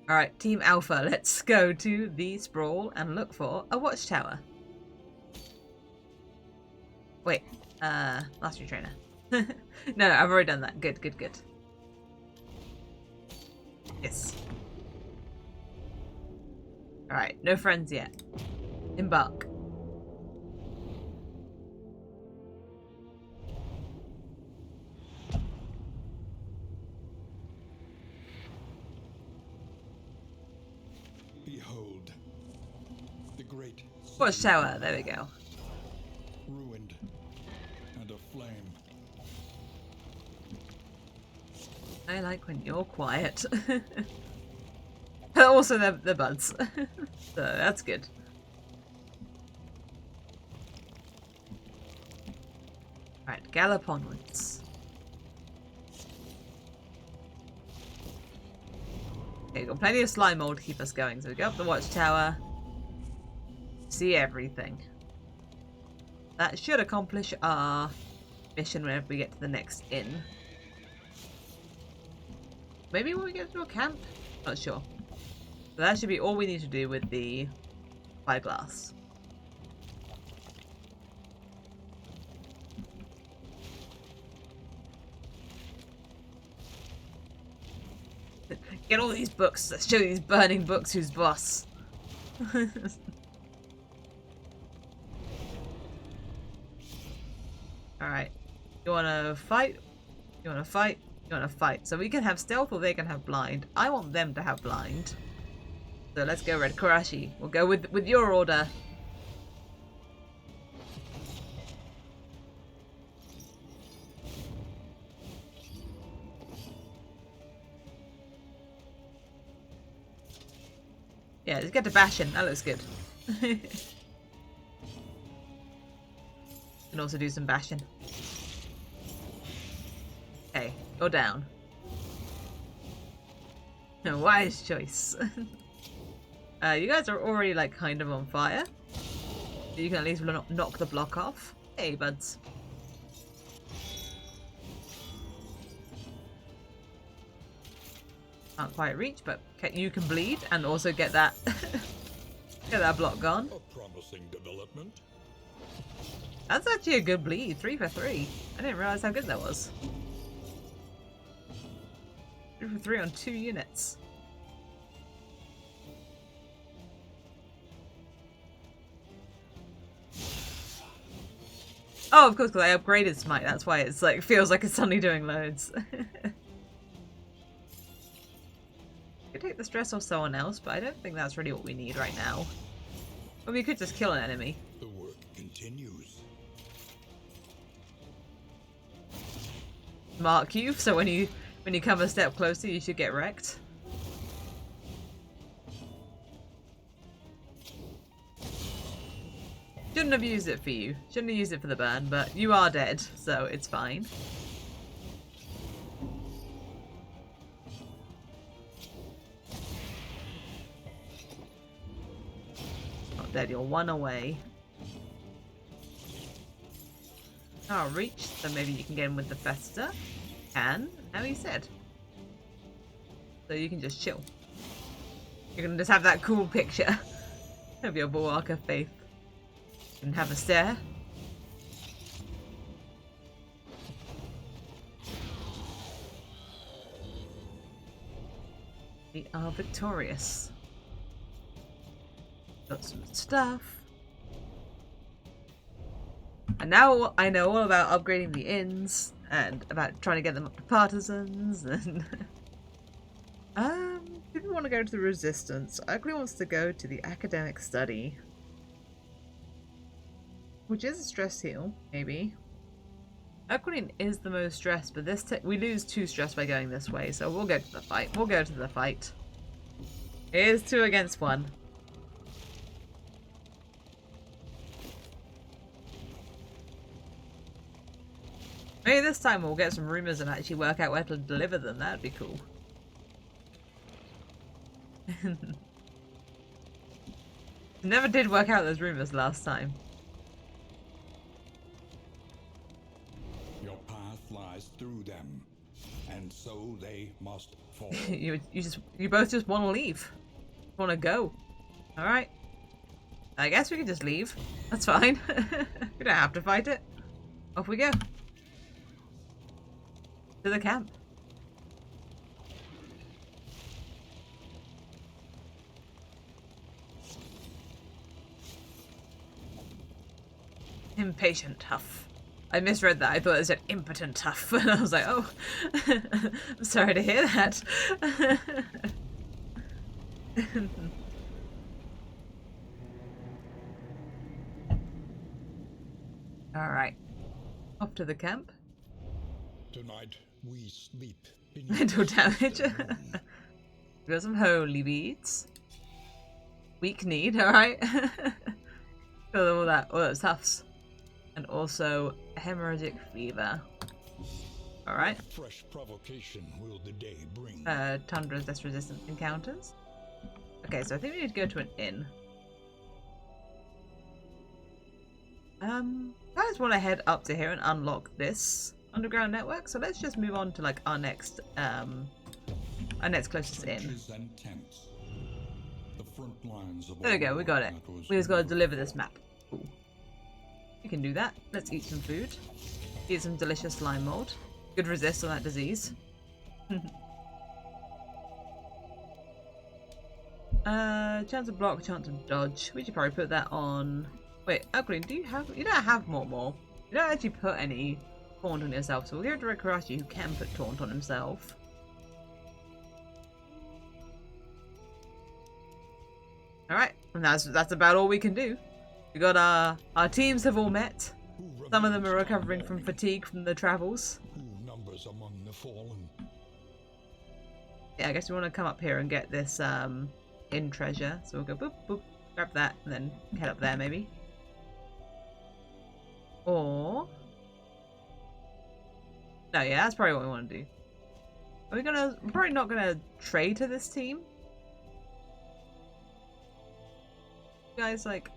S1: Alright, Team Alpha, let's go to the Sprawl and look for a watchtower. Wait, Mastery Trainer. No, I've already done that. Good, good, good. Yes. Alright, no friends yet. Embark.
S2: Behold, the great
S1: Watchtower, there we go.
S2: ruined and aflame.
S1: I like when you're quiet. Also, they're buds. So that's good. Right, gallop onwards. Okay, we've got plenty of slime mold to keep us going, so we go up the watchtower. See everything. That should accomplish our mission whenever we get to the next inn. Maybe when we get to a camp? Not sure. But that should be all we need to do with the spyglass. Get all these books. Let's show these burning books who's boss. Alright. You wanna fight? You wanna fight? You wanna fight. So we can have stealth or they can have blind. I want them to have blind. So let's go Red Karashi. We'll go with your order. Yeah, let's get to bashing. That looks good. Can also do some bashing. Okay, you're down. No, wise choice. You guys are already like kind of on fire. So you can at least knock the block off. Hey, buds. Can't quite reach, but you can bleed and also get that get that block gone.
S2: A promising development.
S1: That's actually a good bleed. 3 for 3. I didn't realize how good that was. 3 for 3 on 2 units. Oh, of course, because I upgraded Smite. That's why it's like feels like it's suddenly doing loads. Could take the stress off someone else, but I don't think that's really what we need right now. But we could just kill an enemy.
S2: The work continues.
S1: mark you, so when you come a step closer, you should get wrecked. Shouldn't have used it for you. Shouldn't have used it for the burn, but you are dead, so it's fine. Not dead, you're one away. Oh, reach, so maybe you can get him with the Fester. Can, now he said. So you can just chill. You can just have that cool picture of your Bulwark of Faith. And have a stare. We are victorious. Got some stuff. And now I know all about upgrading the inns and about trying to get them up to partisans and people want to go to the resistance. Ugly wants to go to the academic study. Which is a stress heal, maybe. Aquilene is the most stressed, but this we lose 2 stress by going this way, so we'll go to the fight. We'll go to the fight. It is 2 against 1. Maybe this time we'll get some rumors and actually work out where to deliver them. That'd be cool. Never did work out those rumors last time.
S2: Lies through them, and so they must fall.
S1: you both just want to leave. Want to go. All right. I guess we can just leave. That's fine. We don't have to fight it. Off we go. To the camp. Impatient tough. I misread that. I thought it said impotent tough. And I was like, oh, I'm sorry to hear that. Alright. Off to the camp.
S2: Tonight we sleep.
S1: Mental damage. We got some holy beads. Weak need, alright. Got all those tufts. And also hemorrhagic fever. Alright.
S2: Fresh provocation will the day bring.
S1: Tundra's death resistant encounters. Okay, so I think we need to go to an inn. I just want to head up to here and unlock this underground network. So let's just move on to like our next closest inn. There we go, we got it. We just got to deliver this map. Cool. We can do that. Let's eat some food. Eat some delicious slime mold. Good resist on that disease. Chance of block, chance of dodge. We should probably put that on. Wait, Ugly, do you have? You don't have more. You don't actually put any taunt on yourself, so we'll give it to Rikarashi, who can put taunt on himself. Alright, and that's about all we can do. We got our teams have all met. Some of them are recovering from fatigue from the travels.
S2: Numbers among the fallen.
S1: Yeah, I guess we want to come up here and get this inn treasure. So we'll go boop boop, grab that, and then head up there maybe. Or no, yeah, that's probably what we want to do. We're probably not gonna trade to this team. You guys like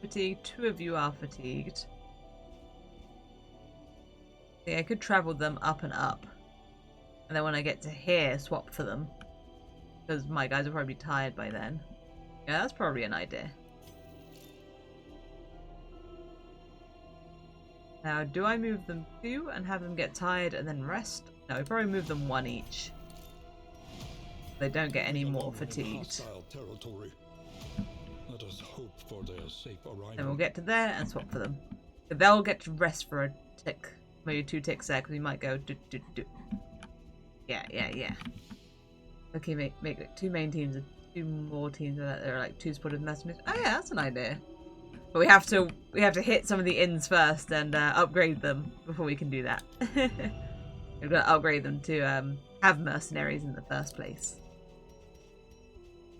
S1: fatigued. 2 of you are fatigued. Yeah, I could travel them up and up. And then when I get to here, swap for them. Because my guys will probably be tired by then. Yeah, that's probably an idea. Now, do I move them 2 and have them get tired and then rest? No, we probably move them 1 each. They don't get any more fatigued.
S2: Let us hope for their safe arrival.
S1: Then we'll get to there and swap for them. They'll get to rest for a tick. Maybe 2 ticks there, because we might go do. Yeah. Okay, make 2 main teams and 2 more teams that are like 2 spotted mercenaries. Oh yeah, that's an idea. But we have to hit some of the inns first and upgrade them before we can do that. We've got to upgrade them to have mercenaries in the first place.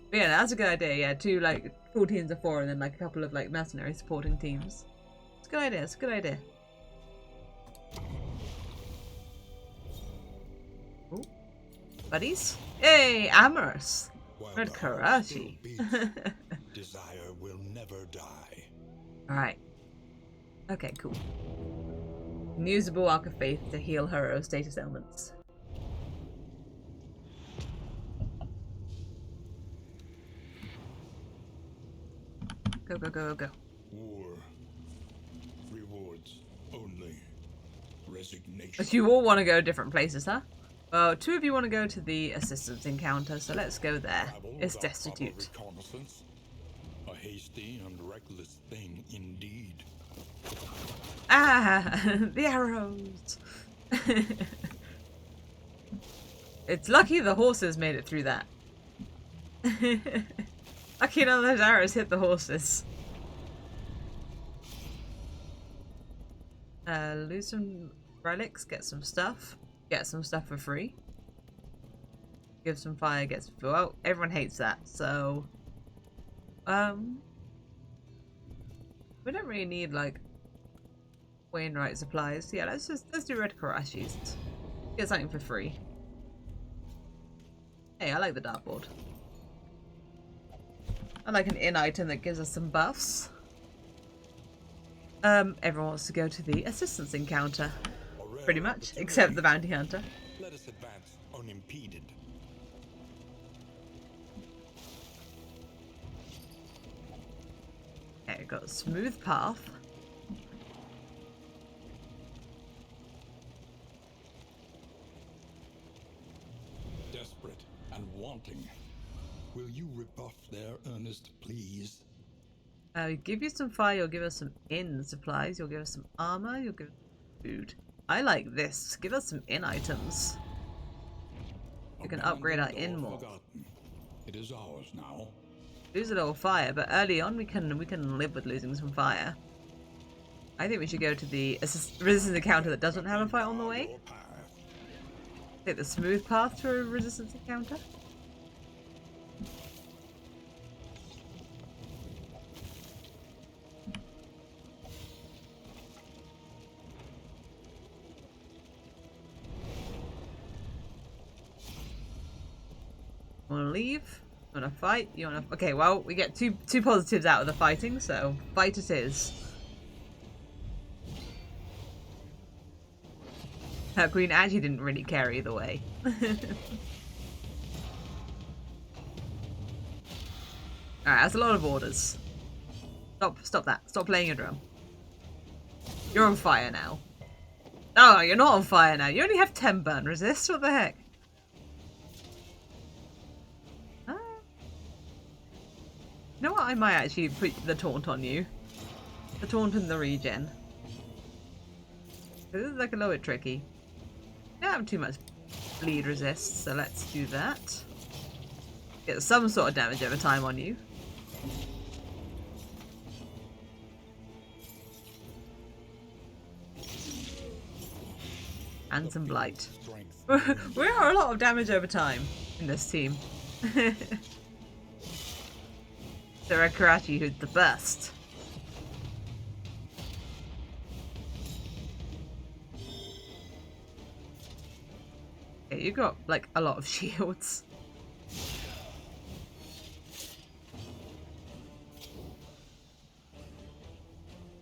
S1: But yeah, that's a good idea. Yeah, 2 like full teams of 4 and then like a couple of like mercenary supporting teams. It's a good idea. It's a good idea. Ooh. Buddies? Hey, amorous. Red Karachi.
S2: Desire will never die.
S1: Alright. Okay, cool. Unusable Arc of Faith to heal hero status ailments. Go, go, go, go.
S2: War. Rewards only. Resignation.
S1: But you all want to go different places, huh? Well, 2 of you want to go to the assistance encounter, so let's go there. It's destitute.
S2: A hasty and reckless thing indeed.
S1: Ah, the arrows. It's lucky the horses made it through that. Lucky none of those arrows hit the horses. Lose some relics, get some stuff. Get some stuff for free. Give some fire, get some... Well, everyone hates that, so... We don't really need, like, Wainwright supplies. Yeah, let's do Red Karashis. Get something for free. Hey, I like the dartboard. I like an in item that gives us some buffs. Everyone wants to go to the assistance encounter. Pretty much, except the bounty hunter.
S2: Let us advance unimpeded.
S1: Okay, got a smooth path.
S2: Desperate and wanting. Will you rebuff their earnest pleas?
S1: Give you some fire, you'll give us some inn supplies, you'll give us some armor, you'll give us food. I like this. Give us some inn items. You can upgrade our inn more.
S2: It is ours now.
S1: Lose a little fire, but early on we can live with losing some fire. I think we should go to the resistance encounter that doesn't have a fight on the way. Take the smooth path to a resistance encounter. Want to leave? You want to fight? You want to? Okay, well, we get two positives out of the fighting, so fight it is. Her queen actually didn't really care either way. Alright, that's a lot of orders. Stop that. Stop playing your drum. You're on fire now. Oh, you're not on fire now. You only have 10 burn resist. What the heck? You know what? I might actually put the taunt on you. The taunt and the regen. This is like a little bit tricky. Don't have too much bleed resist, so let's do that. Get some sort of damage over time on you. And some blight. We are a lot of damage over time in this team. The Red Karate who's the best. Okay, you got like a lot of shields.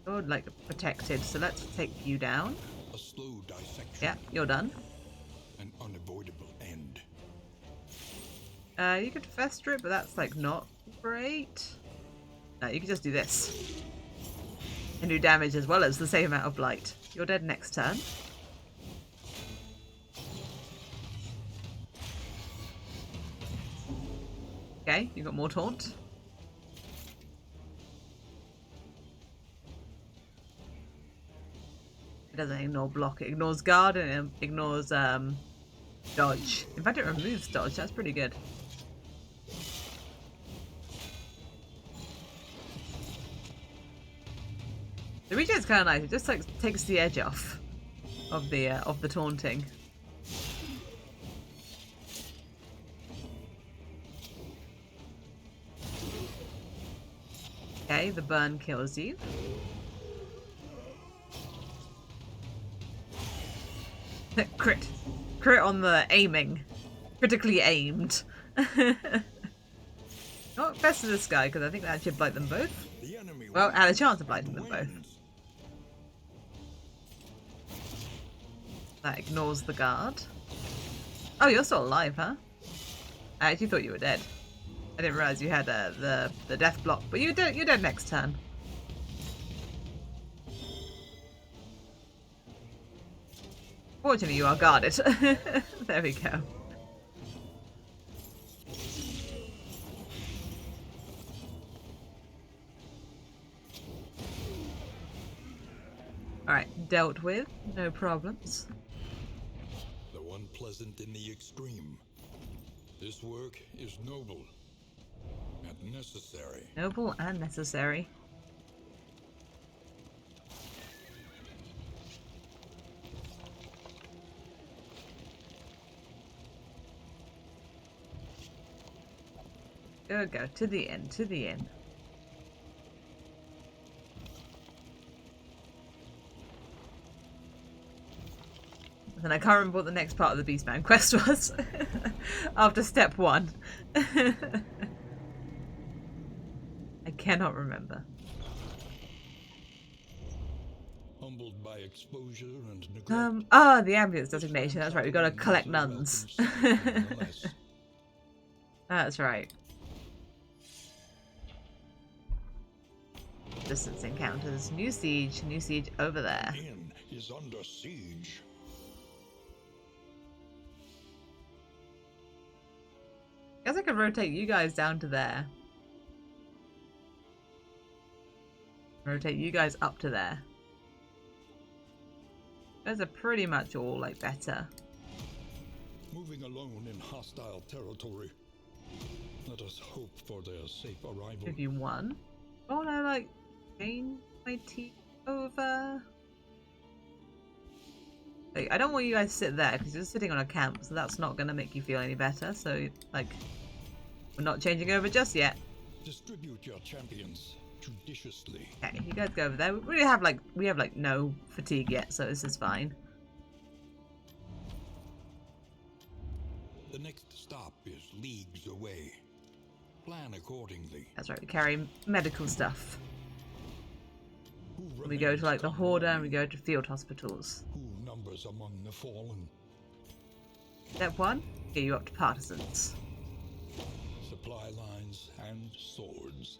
S1: You're like protected, so let's take you down.
S2: A slow dissection.
S1: Yeah, you're done.
S2: An unavoidable end.
S1: You could fester it, but that's like not great. No, you can just do this. And do damage as well as the same amount of blight. You're dead next turn. Okay, you got more taunt. It doesn't ignore block, it ignores guard and it ignores dodge. In fact, it removes dodge, that's pretty good. The regen's kind of nice. It just like takes the edge off of the taunting. Okay, the burn kills you. Crit. Crit on the aiming. Critically aimed. Not best of this guy, because I think that should blight them both. Well, had a chance of blighting them both. That ignores the guard. Oh, you're still alive, huh? I actually thought you were dead. I didn't realize you had the death block, but you're dead next turn. Fortunately, you are guarded. There we go. Alright, dealt with. No problems.
S2: Though unpleasant in the extreme, this work is noble and necessary.
S1: Noble and necessary. Go, to the end, to the end. And I can't remember what the next part of the Beastman quest was. After step 1. I cannot remember.
S2: Humbled by exposure and neglect.
S1: The ambulance designation. That's right. We've got to collect nuns. That's right. Distance encounters. New siege over there.
S2: Inn is under siege.
S1: Guess I could rotate you guys down to there. Rotate you guys up to there. Those are pretty much all like better.
S2: Moving alone in hostile territory. Let us hope for their safe arrival.
S1: Give you 1. Oh no, like gain my teeth over. Like, I don't want you guys to sit there because you're sitting on a camp, so that's not going to make you feel any better. So, like, we're not changing over just yet.
S2: Distribute your champions judiciously.
S1: Okay, you guys go over there. We have like no fatigue yet, so this is fine.
S2: The next stop is leagues away. Plan accordingly.
S1: That's right. We carry medical stuff.
S2: Who
S1: We go to like the
S2: remains
S1: Horda and
S2: among
S1: we go to field hospitals.
S2: Who numbers among the fallen?
S1: Step 1, get you up to partisans.
S2: Supply lines and swords.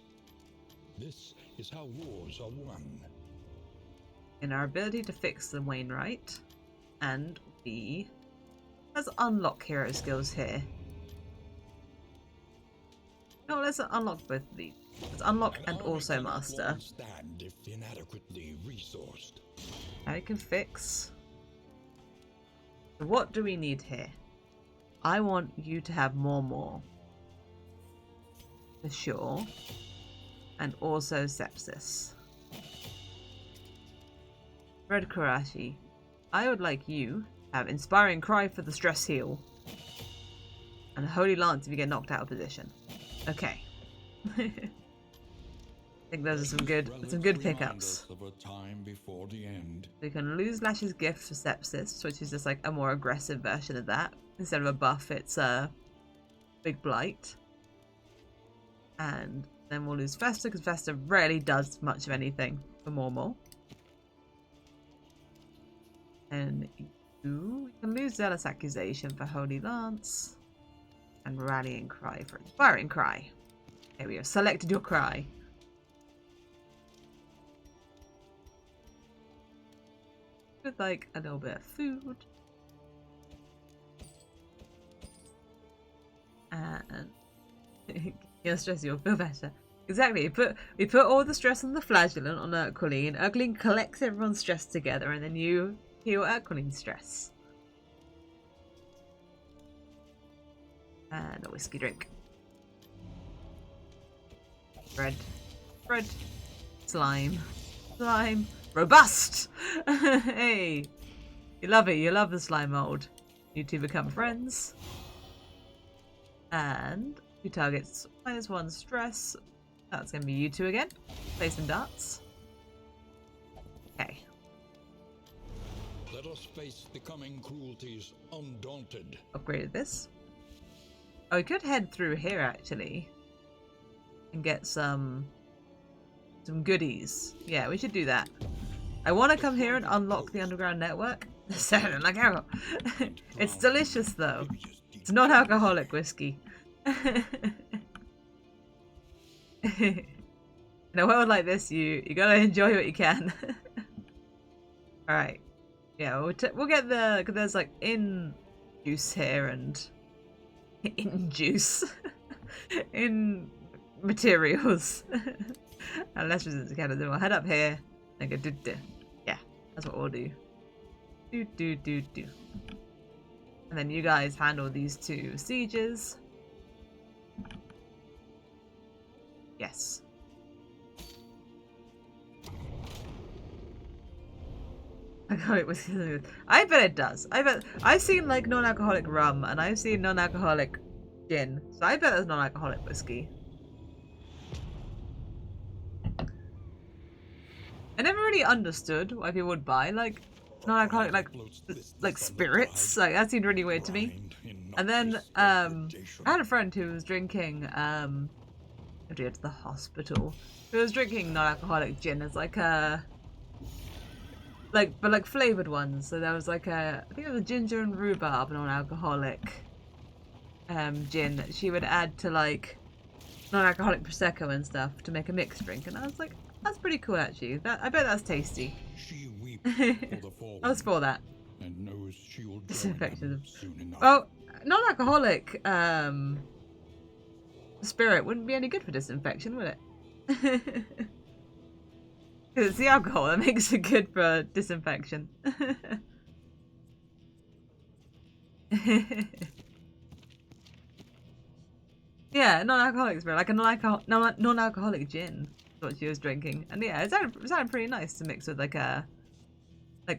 S2: This is how wars are won.
S1: In our ability to fix the Wainwright, and let's unlock hero skills here. No, let's unlock both of these. Let's unlock and also master.
S2: Stand if inadequately resourced.
S1: I can fix. So what do we need here? I want you to have more. For sure. And also sepsis. Red Karashi. I would like you to have Inspiring Cry for the stress heal. And Holy Lance if you get knocked out of position. Okay. I think those are some good pickups.
S2: Of a time before the end.
S1: We can lose Lash's gift for sepsis, which is just like a more aggressive version of that. Instead of a buff, it's a big blight. And then we'll lose Festa, because Festa rarely does much of anything for Mormor. And you can lose Zealous Accusation for Holy Lance. And Rallying Cry for Inspiring Cry. Okay, we have selected your cry. With like a little bit of food. And your stress, you'll feel better. Exactly. We put all the stress on the flagellant on Urqualine. Urqualine collects everyone's stress together, and then you heal Urqualine's stress. And a whiskey drink. Bread. Slime. Robust! Hey! You love it. You love the slime mold. You two become friends. And 2 targets, -1 stress. That's going to be you two again. Play some darts. Okay.
S2: Let us face the coming cruelties undaunted.
S1: Upgraded this. Oh, we could head through here actually. And get some goodies. Yeah, we should do that. I want to come here and unlock the underground network. Sounding like alcohol. It's delicious though. It's not alcoholic whiskey. In a world like this, you gotta enjoy what you can. All right. Yeah, we'll get the, cause there's like in juice here and in juice in materials. And less resistance to Canada. We'll head up here and go do. Yeah, that's what we'll do. Do. And then you guys handle these 2 sieges. Yes. I bet it does. I bet I've seen like non-alcoholic rum and I've seen non-alcoholic gin, so I bet there's non-alcoholic whiskey. I never really understood why people would buy like non-alcoholic like spirits. Like that seemed really weird to me. And then I had a friend who was drinking to get to the hospital. Who was drinking non-alcoholic gin as like a but flavored ones. So there was like I think it was a ginger and rhubarb non-alcoholic gin that she would add to like non-alcoholic prosecco and stuff to make a mixed drink, and I was like, that's pretty cool actually. I bet that's tasty.
S2: She weeps for the fallen,
S1: I was for that.
S2: and knows she will join
S1: Disinfection.
S2: them soon enough.
S1: Well, non-alcoholic spirit wouldn't be any good for disinfection, would it? Because it's the alcohol that makes it good for disinfection. Yeah, non-alcoholic spirit, like a non-alcoholic gin. That's what she was drinking, and yeah, it sounded pretty nice to mix with like a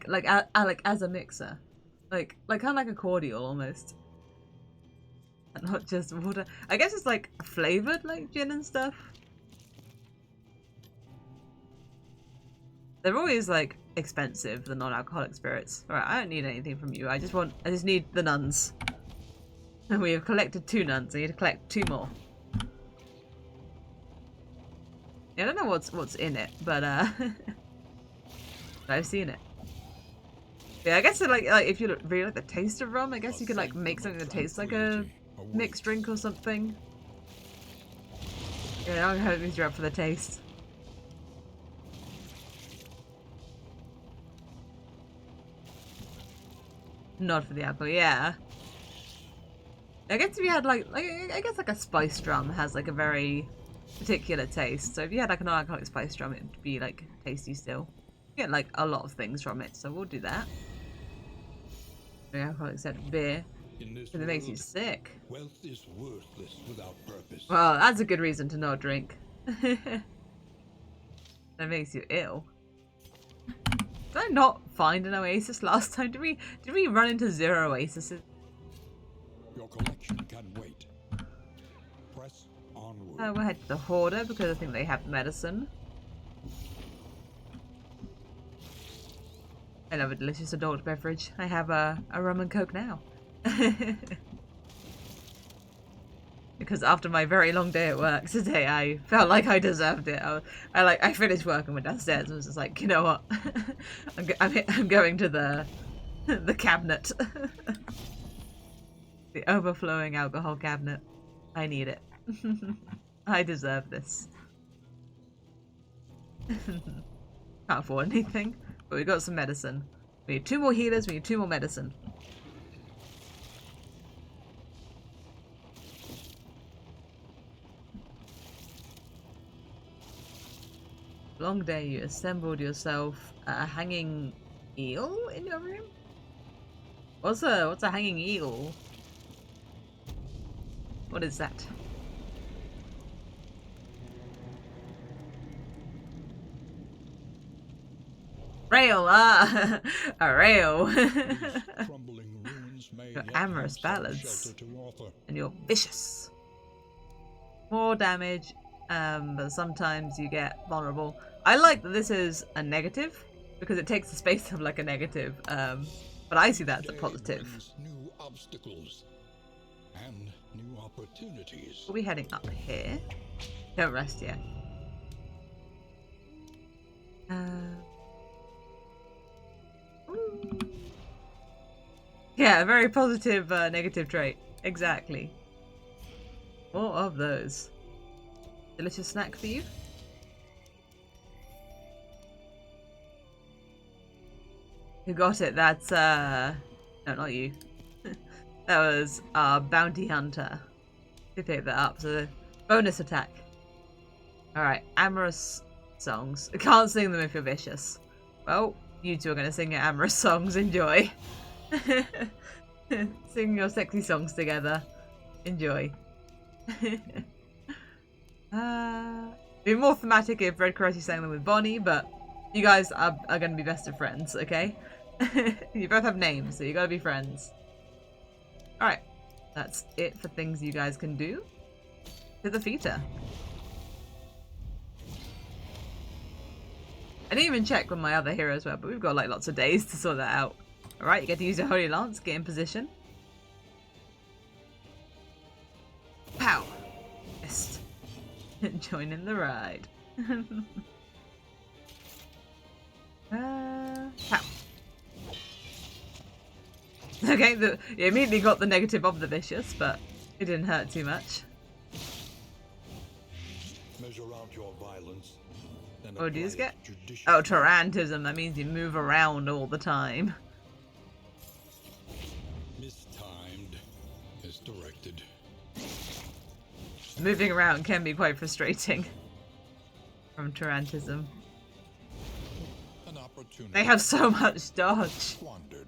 S1: like as a mixer, like kind of like a cordial almost, and not just water. I guess it's like flavored like gin and stuff. They're always like expensive, the non-alcoholic spirits. All right, I don't need anything from you. I just need the nuns. And we have collected 2 nuns. I need to collect 2 more. Yeah, I don't know what's in it, but I've seen it. Yeah, I guess like if you really like the taste of rum, I guess you could like make something that tastes like a mixed drink or something. Yeah, I'm hoping you're up for the taste. Not for the alcohol, yeah. I guess if you had like I guess like a spice drum has like a very particular taste. So if you had like a non-alcoholic spice drum, it'd be like tasty still. You get like a lot of things from it, so we'll do that. Non-alcoholic except beer. Because it makes you sick.
S2: Wealth is worthless without purpose.
S1: Well, that's a good reason to not drink. That makes you ill. Did I not find an oasis last time? Did we run into 0 oases?
S2: Your collection can wait. Press onward.
S1: We'll head to the Hoarder because I think they have medicine. I love a delicious adult beverage. I have a rum and coke now. Because after my very long day at work today, I felt like I deserved it. I finished work and went downstairs and was just like, you know what? I'm going to the cabinet. The overflowing alcohol cabinet. I need it. I deserve this. Can't afford anything, but we got some medicine. We need 2 more healers, we need 2 more medicine. Long day, you assembled yourself a hanging eel in your room? What's a hanging eel? What is that? Rail, ah! A rail!
S2: Crumbling ruins may
S1: Your
S2: yet
S1: amorous
S2: have some
S1: ballads.
S2: shelter to offer.
S1: And you're vicious. More damage, but sometimes you get vulnerable. I like that this is a negative, because it takes the space of like a negative, but I see that as a
S2: Day
S1: positive.
S2: brings new obstacles and new opportunities.
S1: Are we heading up here? Don't rest yet. Yeah, very positive, negative trait. Exactly. More of those. Delicious snack for you. Who got it? That's, no, not you. That was our bounty hunter. We picked that up, so bonus attack. Alright, amorous songs. I can't sing them if you're vicious. Well, you two are going to sing your amorous songs. Enjoy. Sing your sexy songs together. Enjoy. Be more thematic if Red Karate sang them with Bonnie, but you guys are going to be best of friends, okay? You both have names, so you gotta be friends. Alright, that's it for things you guys can do. To the theater. I didn't even check when my other heroes were, but we've got like lots of days to sort that out. Alright, you get to use your Holy Lance, get in position. Pow! Missed. Join in the ride. Pow. Okay, you immediately got the negative of the vicious, but it didn't hurt too much.
S2: Measure out your violence.
S1: What do you get? Oh, Tarantism. That means you move around all the time.
S2: Mistimed as directed.
S1: Moving around can be quite frustrating. From Tarantism.
S2: An opportunity.
S1: They have so much dodge.
S2: Squandered.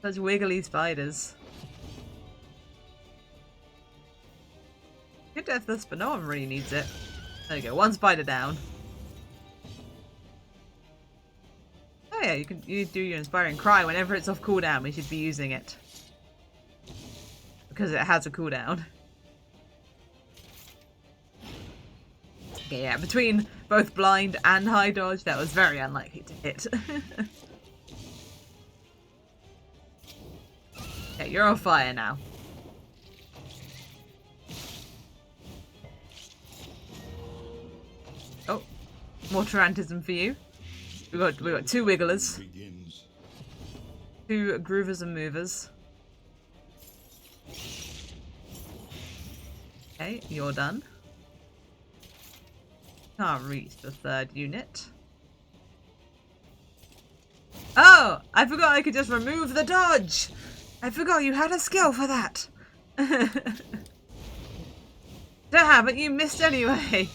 S1: Such wiggly spiders. Good Deathless, but no one really needs it. There you go, one spider down. Oh yeah, you do your Inspiring Cry whenever it's off cooldown. We should be using it. Because it has a cooldown. Okay, yeah, between both blind and high dodge, that was very unlikely to hit. Okay, you're on fire now. Oh, more Tarantism for you. We got two Wigglers,
S2: Begins.
S1: two Groovers and Movers. Okay, you're done. Can't reach the third unit. Oh! I forgot I could just remove the dodge! I forgot you had a skill for that! Haven't you missed anyway?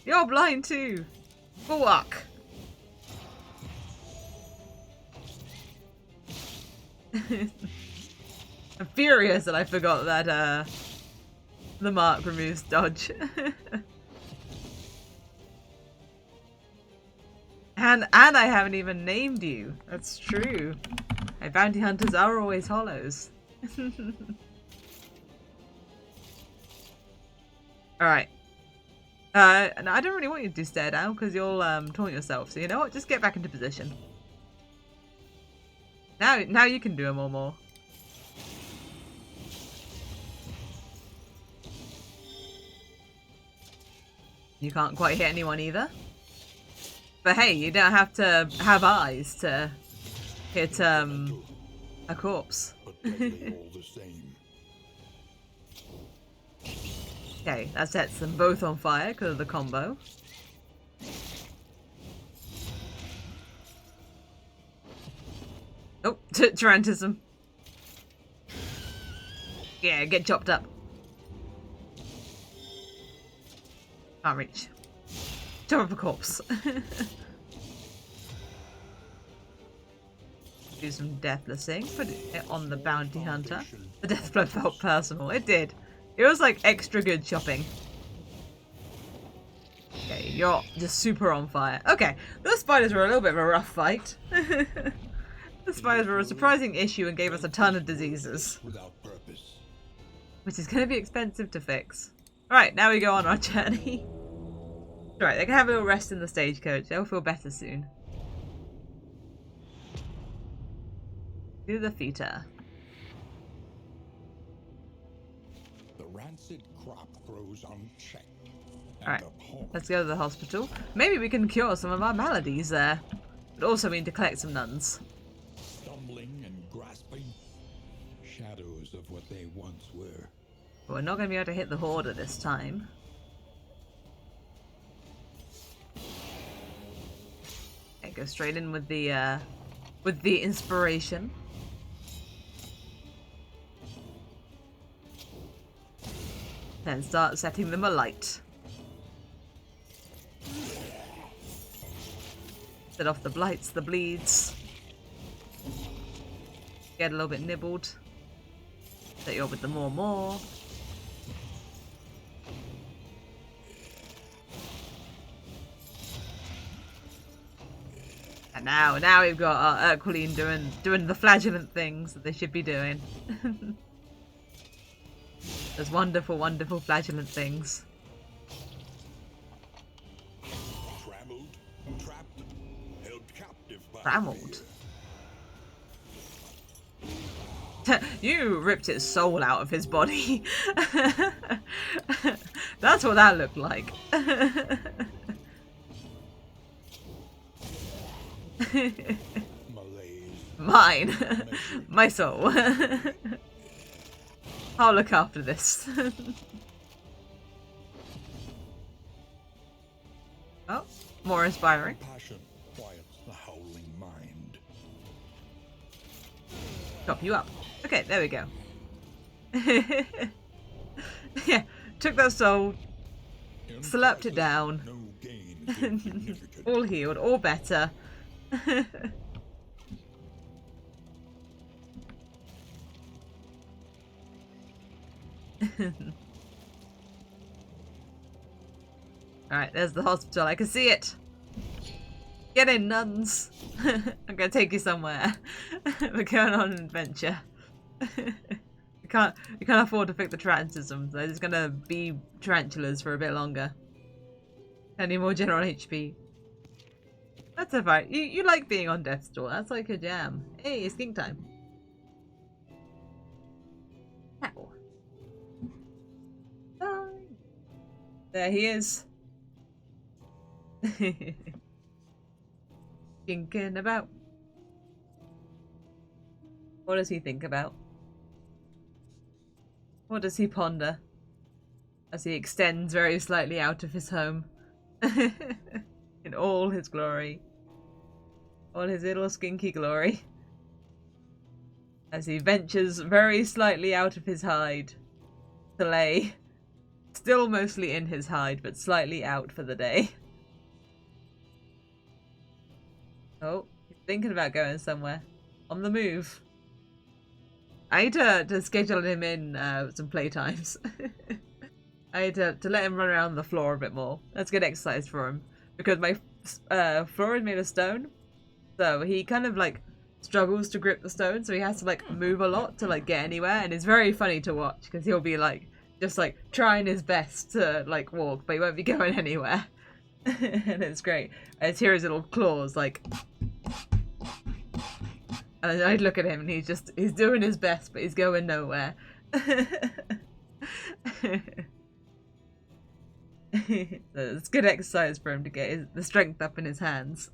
S1: You're blind too! Fuck! I'm furious that I forgot that, the mark removes dodge. and I haven't even named you. That's true. My bounty hunters are always hollows. Alright. And I don't really want you to do stare down because you'll taunt yourself. So you know what? Just get back into position. Now you can do them all more. You can't quite hit anyone either. But hey, you don't have to have eyes to hit a corpse.
S2: But deadly all the same.
S1: Okay, that sets them both on fire because of the combo. Oh, Tarantism. Yeah, get chopped up. Can't reach. Chop up a corpse. Do some deathlessing. Put it on the bounty hunter. The death blow felt personal. It did. It was like extra good chopping. Okay, You're just super on fire. Okay, those spiders were a little bit of a rough fight. The spiders were a surprising issue and gave us a ton of diseases.
S2: Without purpose.
S1: Which is going to be expensive to fix. Alright, now we go on our journey. Alright, they can have a little rest in the stagecoach. They'll feel better soon. Do the feeder.
S2: The rancid crop grows unchecked.
S1: Alright, let's go to the hospital. Maybe we can cure some of our maladies there. But also we need to collect some nuns.
S2: Stumbling and grasping. Shadows of what they once were.
S1: But we're not going to be able to hit the horde at this time. Okay, go straight in with the inspiration. Then start setting them alight. Set off the blights, the bleeds. Get a little bit nibbled. Set you up with the more. And now we've got our Herculean doing the flagellant things that they should be doing. Those wonderful, wonderful flagellant things.
S2: Trammeled, trapped, held captive by
S1: Trammeled? You ripped its soul out of his body. That's what that looked like. Mine. My soul. I'll look after this. Oh, more inspiring.
S2: Passion quiets the howling mind.
S1: Chop you up. Okay, there we go. Yeah, took that soul, slapped it down.
S2: No gain is insignificant.
S1: All healed, all better. Alright, there's the hospital. I can see it. Get in, nuns. I'm gonna take you somewhere. We're going on an adventure. You can't afford to fix the tarantism. They're just gonna be tarantulas for a bit longer. Any more general HP? That's alright. You like being on death's door. That's like a jam. Hey, it's king time. Ow. There he is. Thinking about. What does he think about? What does he ponder? As he extends very slightly out of his home. In all his glory. All his little skinky glory. As he ventures very slightly out of his hide. To lay. Still mostly in his hide, but slightly out for the day. Oh, he's thinking about going somewhere. On the move. I need to schedule him in some playtimes. I need to let him run around the floor a bit more. That's good exercise for him. Because my floor is made of stone. So he kind of like struggles to grip the stone. So he has to like move a lot to like get anywhere. And it's very funny to watch. Because he'll be like just like trying his best to like walk. But he won't be going anywhere. And it's great. I just hear his little claws like... And I'd look at him and he's doing his best, but he's going nowhere. So it's good exercise for him to get the strength up in his hands.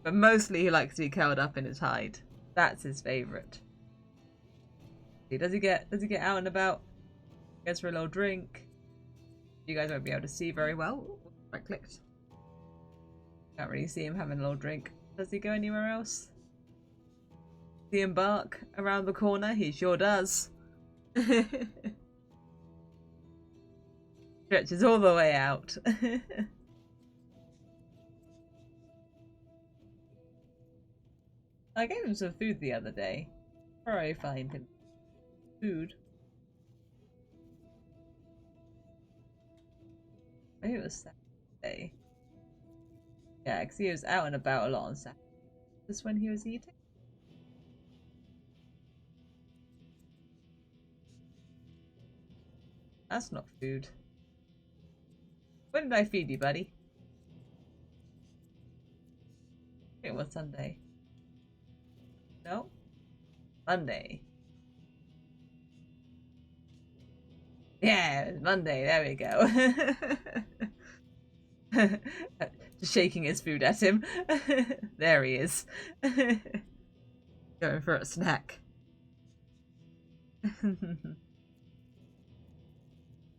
S1: But mostly he likes to be curled up in his hide. That's his favourite. Does he get out and about? Goes for a little drink. You guys won't be able to see very well. I clicked. Can't really see him having a little drink. Does he go anywhere else? Does he embark around the corner? He sure does. Stretches all the way out. I gave him some food the other day. Where I find him? Food. Maybe it was Saturday. Yeah, because he was out and about a lot on Saturday. Just when he was eating. That's not food. When did I feed you, buddy? It was Sunday. No? Monday. Yeah, it was Monday. There we go. Just shaking his food at him. There he is. Going for a snack.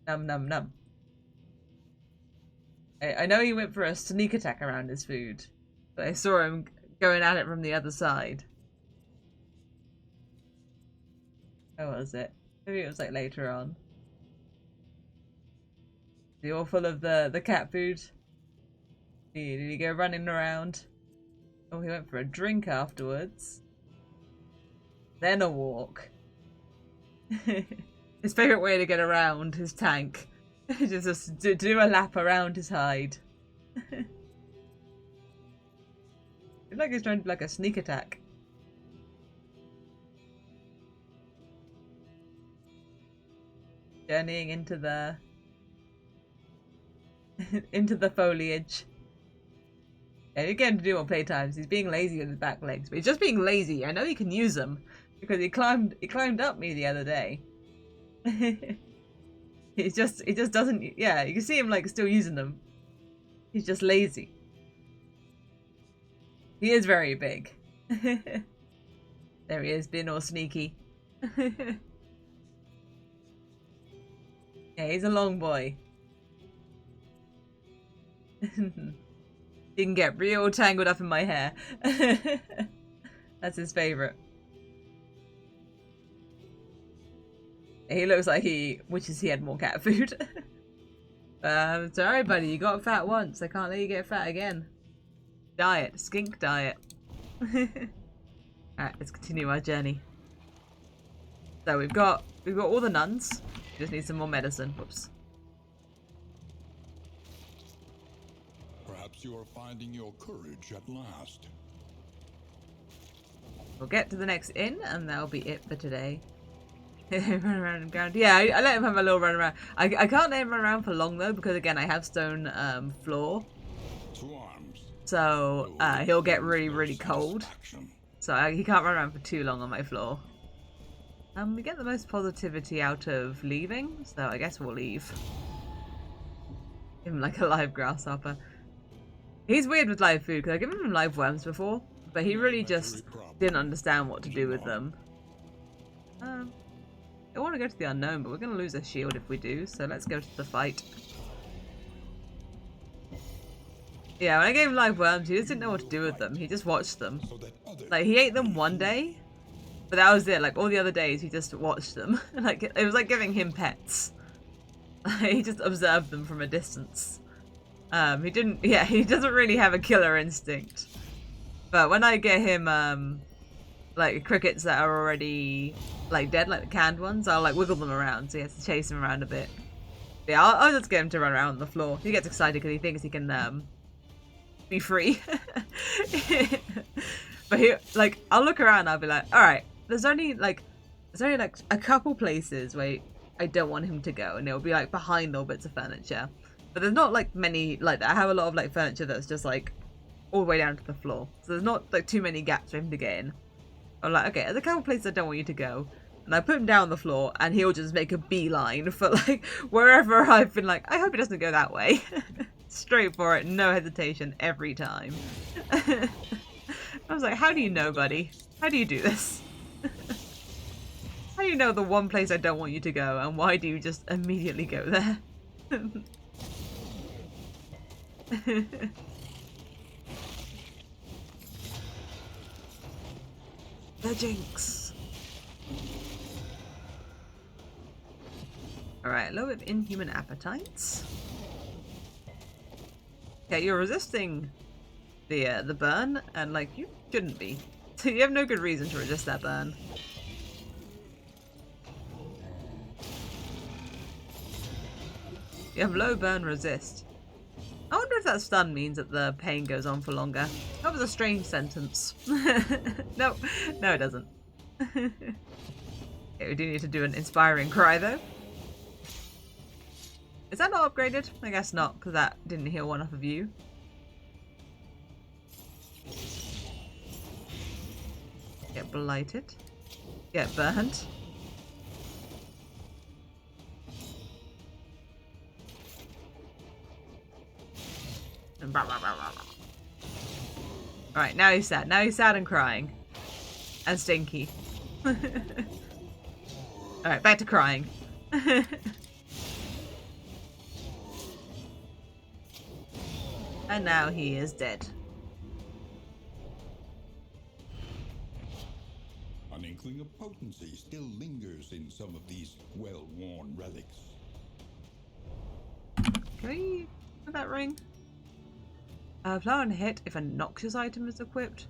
S1: Num num num. I know he went for a sneak attack around his food, but I saw him going at it from the other side. How was it? Maybe it was like later on. Is he all full of the cat food? Did he go running around? Oh, he went for a drink afterwards. Then a walk. His favourite way to get around his tank. Just do a lap around his hide. It's like he's trying to do like a sneak attack. Journeying into the into the foliage. Yeah, you get him to do more playtimes. He's being lazy with his back legs, but he's just being lazy. I know he can use them because he climbed up me the other day. He just doesn't. Yeah, you can see him like still using them. He's just lazy. He is very big. There he is, being all sneaky. Yeah, he's a long boy. He can get real tangled up in my hair. That's his favourite. He looks like he wishes he had more cat food. Sorry buddy, you got fat once. I can't let you get fat again. Diet. Skink diet. Alright, let's continue our journey. So we've got all the nuns. We just need some more medicine. Whoops.
S2: Perhaps you are finding your courage at last.
S1: We'll get to the next inn and that'll be it for today. Run around and ground. Yeah, I let him have a little run around. I can't let him run around for long though because again I have stone floor. So he'll get really cold. So he can't run around for too long on my floor. We get the most positivity out of leaving, so I guess we'll leave. Give him like a live grasshopper. He's weird with live food because I've given him live worms before, but he really just didn't understand what to do with them. I want to go to the unknown, but we're going to lose a shield if we do, so let's go to the fight. Yeah, when I gave him live worms, he just didn't know what to do with them. He just watched them. Like, he ate them one day, but that was it. Like, all the other days, he just watched them. Like, it was like giving him pets. He just observed them from a distance. He doesn't really have a killer instinct. But when I get him, like, crickets that are already, like, dead, like the canned ones, I'll, like, wiggle them around, so he has to chase them around a bit. But yeah, I'll just get him to run around on the floor. He gets excited because he thinks he can, be free. But he, like, I'll look around and I'll be like, alright, there's only, like, a couple places where I don't want him to go, and it'll be, like, behind all bits of furniture. But there's not, like, many, like, I have a lot of, like, furniture that's just, like, all the way down to the floor. So there's not, like, too many gaps for him to get in. I'm like, okay, there's a couple places I don't want you to go. And I put him down on the floor, and he'll just make a beeline for, like, wherever I've been like, I hope he doesn't go that way. Straight for it, no hesitation, every time. I was like, how do you know, buddy? How do you do this? How do you know the one place I don't want you to go, and why do you just immediately go there? The jinx. Alright, a little bit of inhuman appetites. Okay, you're resisting the burn, and like you shouldn't be. So you have no good reason to resist that burn. You have low burn resist. if that stun means that the pain goes on for longer. That was a strange sentence. No, no it doesn't. Okay, we do need to do an inspiring cry though. Is that not upgraded? I guess not, because that didn't heal one off of you. Get blighted. Get burnt. And blah, blah, blah, blah, blah. Alright, now he's sad. Now he's sad and crying. And stinky. Alright, back to crying. And now he is dead.
S2: An inkling of potency still lingers in some of these well-worn relics.
S1: Can we put that ring? Flower and hit if a noxious item is equipped.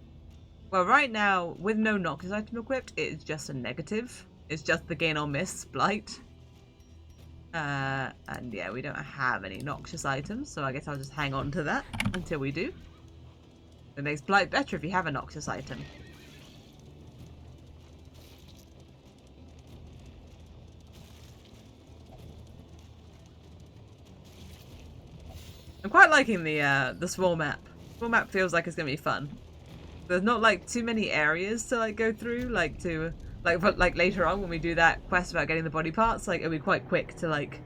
S1: Well, right now, with no noxious item equipped, it's just a negative. It's just the gain or miss blight. And yeah, we don't have any noxious items, so I guess I'll just hang on to that until we do. It makes blight better if you have a noxious item. I'm quite liking the small map. Small map feels like it's gonna be fun. There's not like too many areas to like go through, like later on when we do that quest about getting the body parts, like it'll be quite quick to like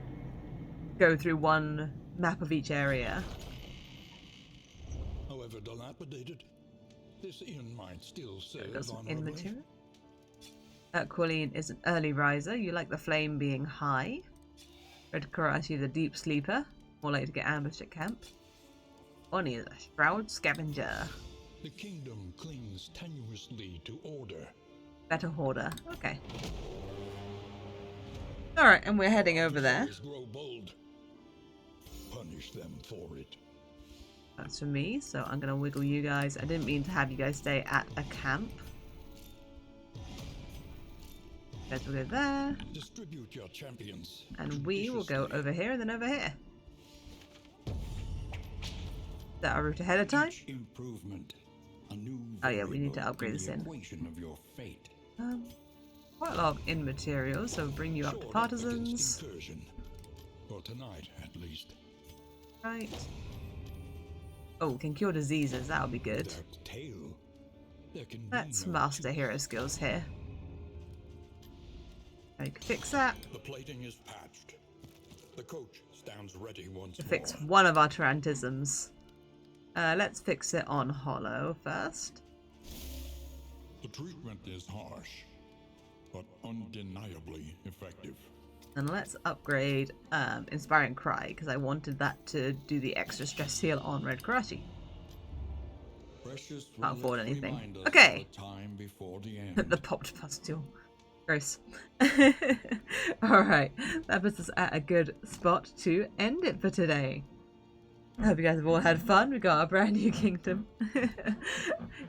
S1: go through one map of each area.
S2: However dilapidated, this inn might still serve
S1: Got some
S2: honorably.
S1: material. Colleen is an early riser. You like the flame being high. Red Karashi, the deep sleeper. More likely to get ambushed at camp. Bonnie is a shroud scavenger.
S2: The kingdom clings tenuously to order.
S1: Better hoarder. Okay. Alright, and we're heading over there.
S2: Grow bold. Punish them for it.
S1: That's for me, so I'm gonna wiggle you guys. I didn't mean to have you guys stay at a camp. You guys will go there.
S2: Distribute your champions.
S1: And we will go over here and then over here. Is that our route ahead of time?
S2: Each improvement, a new
S1: Oh yeah, we need to upgrade this in.
S2: Of your fate.
S1: Quite a lot of in materials, so bring you up to partisans.
S2: For tonight, at least.
S1: Right. Oh, can cure diseases, that'll be good.
S2: That tail, there can
S1: Let's
S2: be no
S1: master hero skills here. I can fix that.
S2: The plating is patched. The coach stands ready once
S1: To
S2: more.
S1: fix one of our Tarantisms. Let's fix it on Hollow first.
S2: The treatment is harsh, but undeniably effective.
S1: And let's upgrade Inspiring Cry, because I wanted that to do the extra stress heal on Red Karashi.
S2: Precious
S1: Can't afford
S2: relics
S1: anything.
S2: remind us
S1: Okay.
S2: of the time before the end.
S1: The popped pustule. Gross. Alright, that puts us at a good spot to end it for today. I hope you guys have all had fun. We got our brand new kingdom.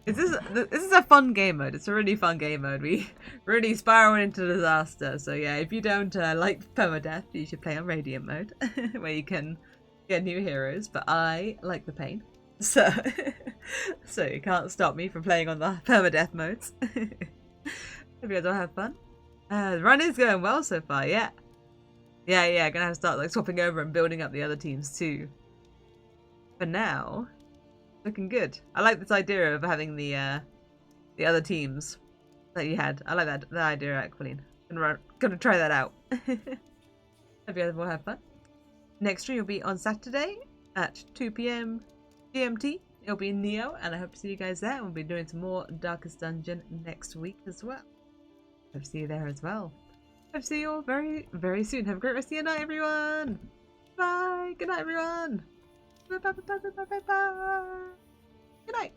S1: This is a fun game mode. It's a really fun game mode. We really spiral into disaster. So yeah, if you don't like permadeath, you should play on Radiant mode, where you can get new heroes. But I like the pain, so so you can't stop me from playing on the permadeath modes. Hope you guys all have fun. The run is going well so far. Yeah. Gonna have to start like swapping over and building up the other teams too. For now, looking good. I like this idea of having the other teams that you had. I like that idea, Colleen. Gonna try that out. Hope you guys will have fun. Next stream will be on Saturday at 2 PM GMT. It'll be in Neo, and I hope to see you guys there. We'll be doing some more Darkest Dungeon next week as well. Hope to see you there as well. Hope to see you all very, very soon. Have a great rest of your night, everyone. Bye. Good night, everyone. Bye. Good night.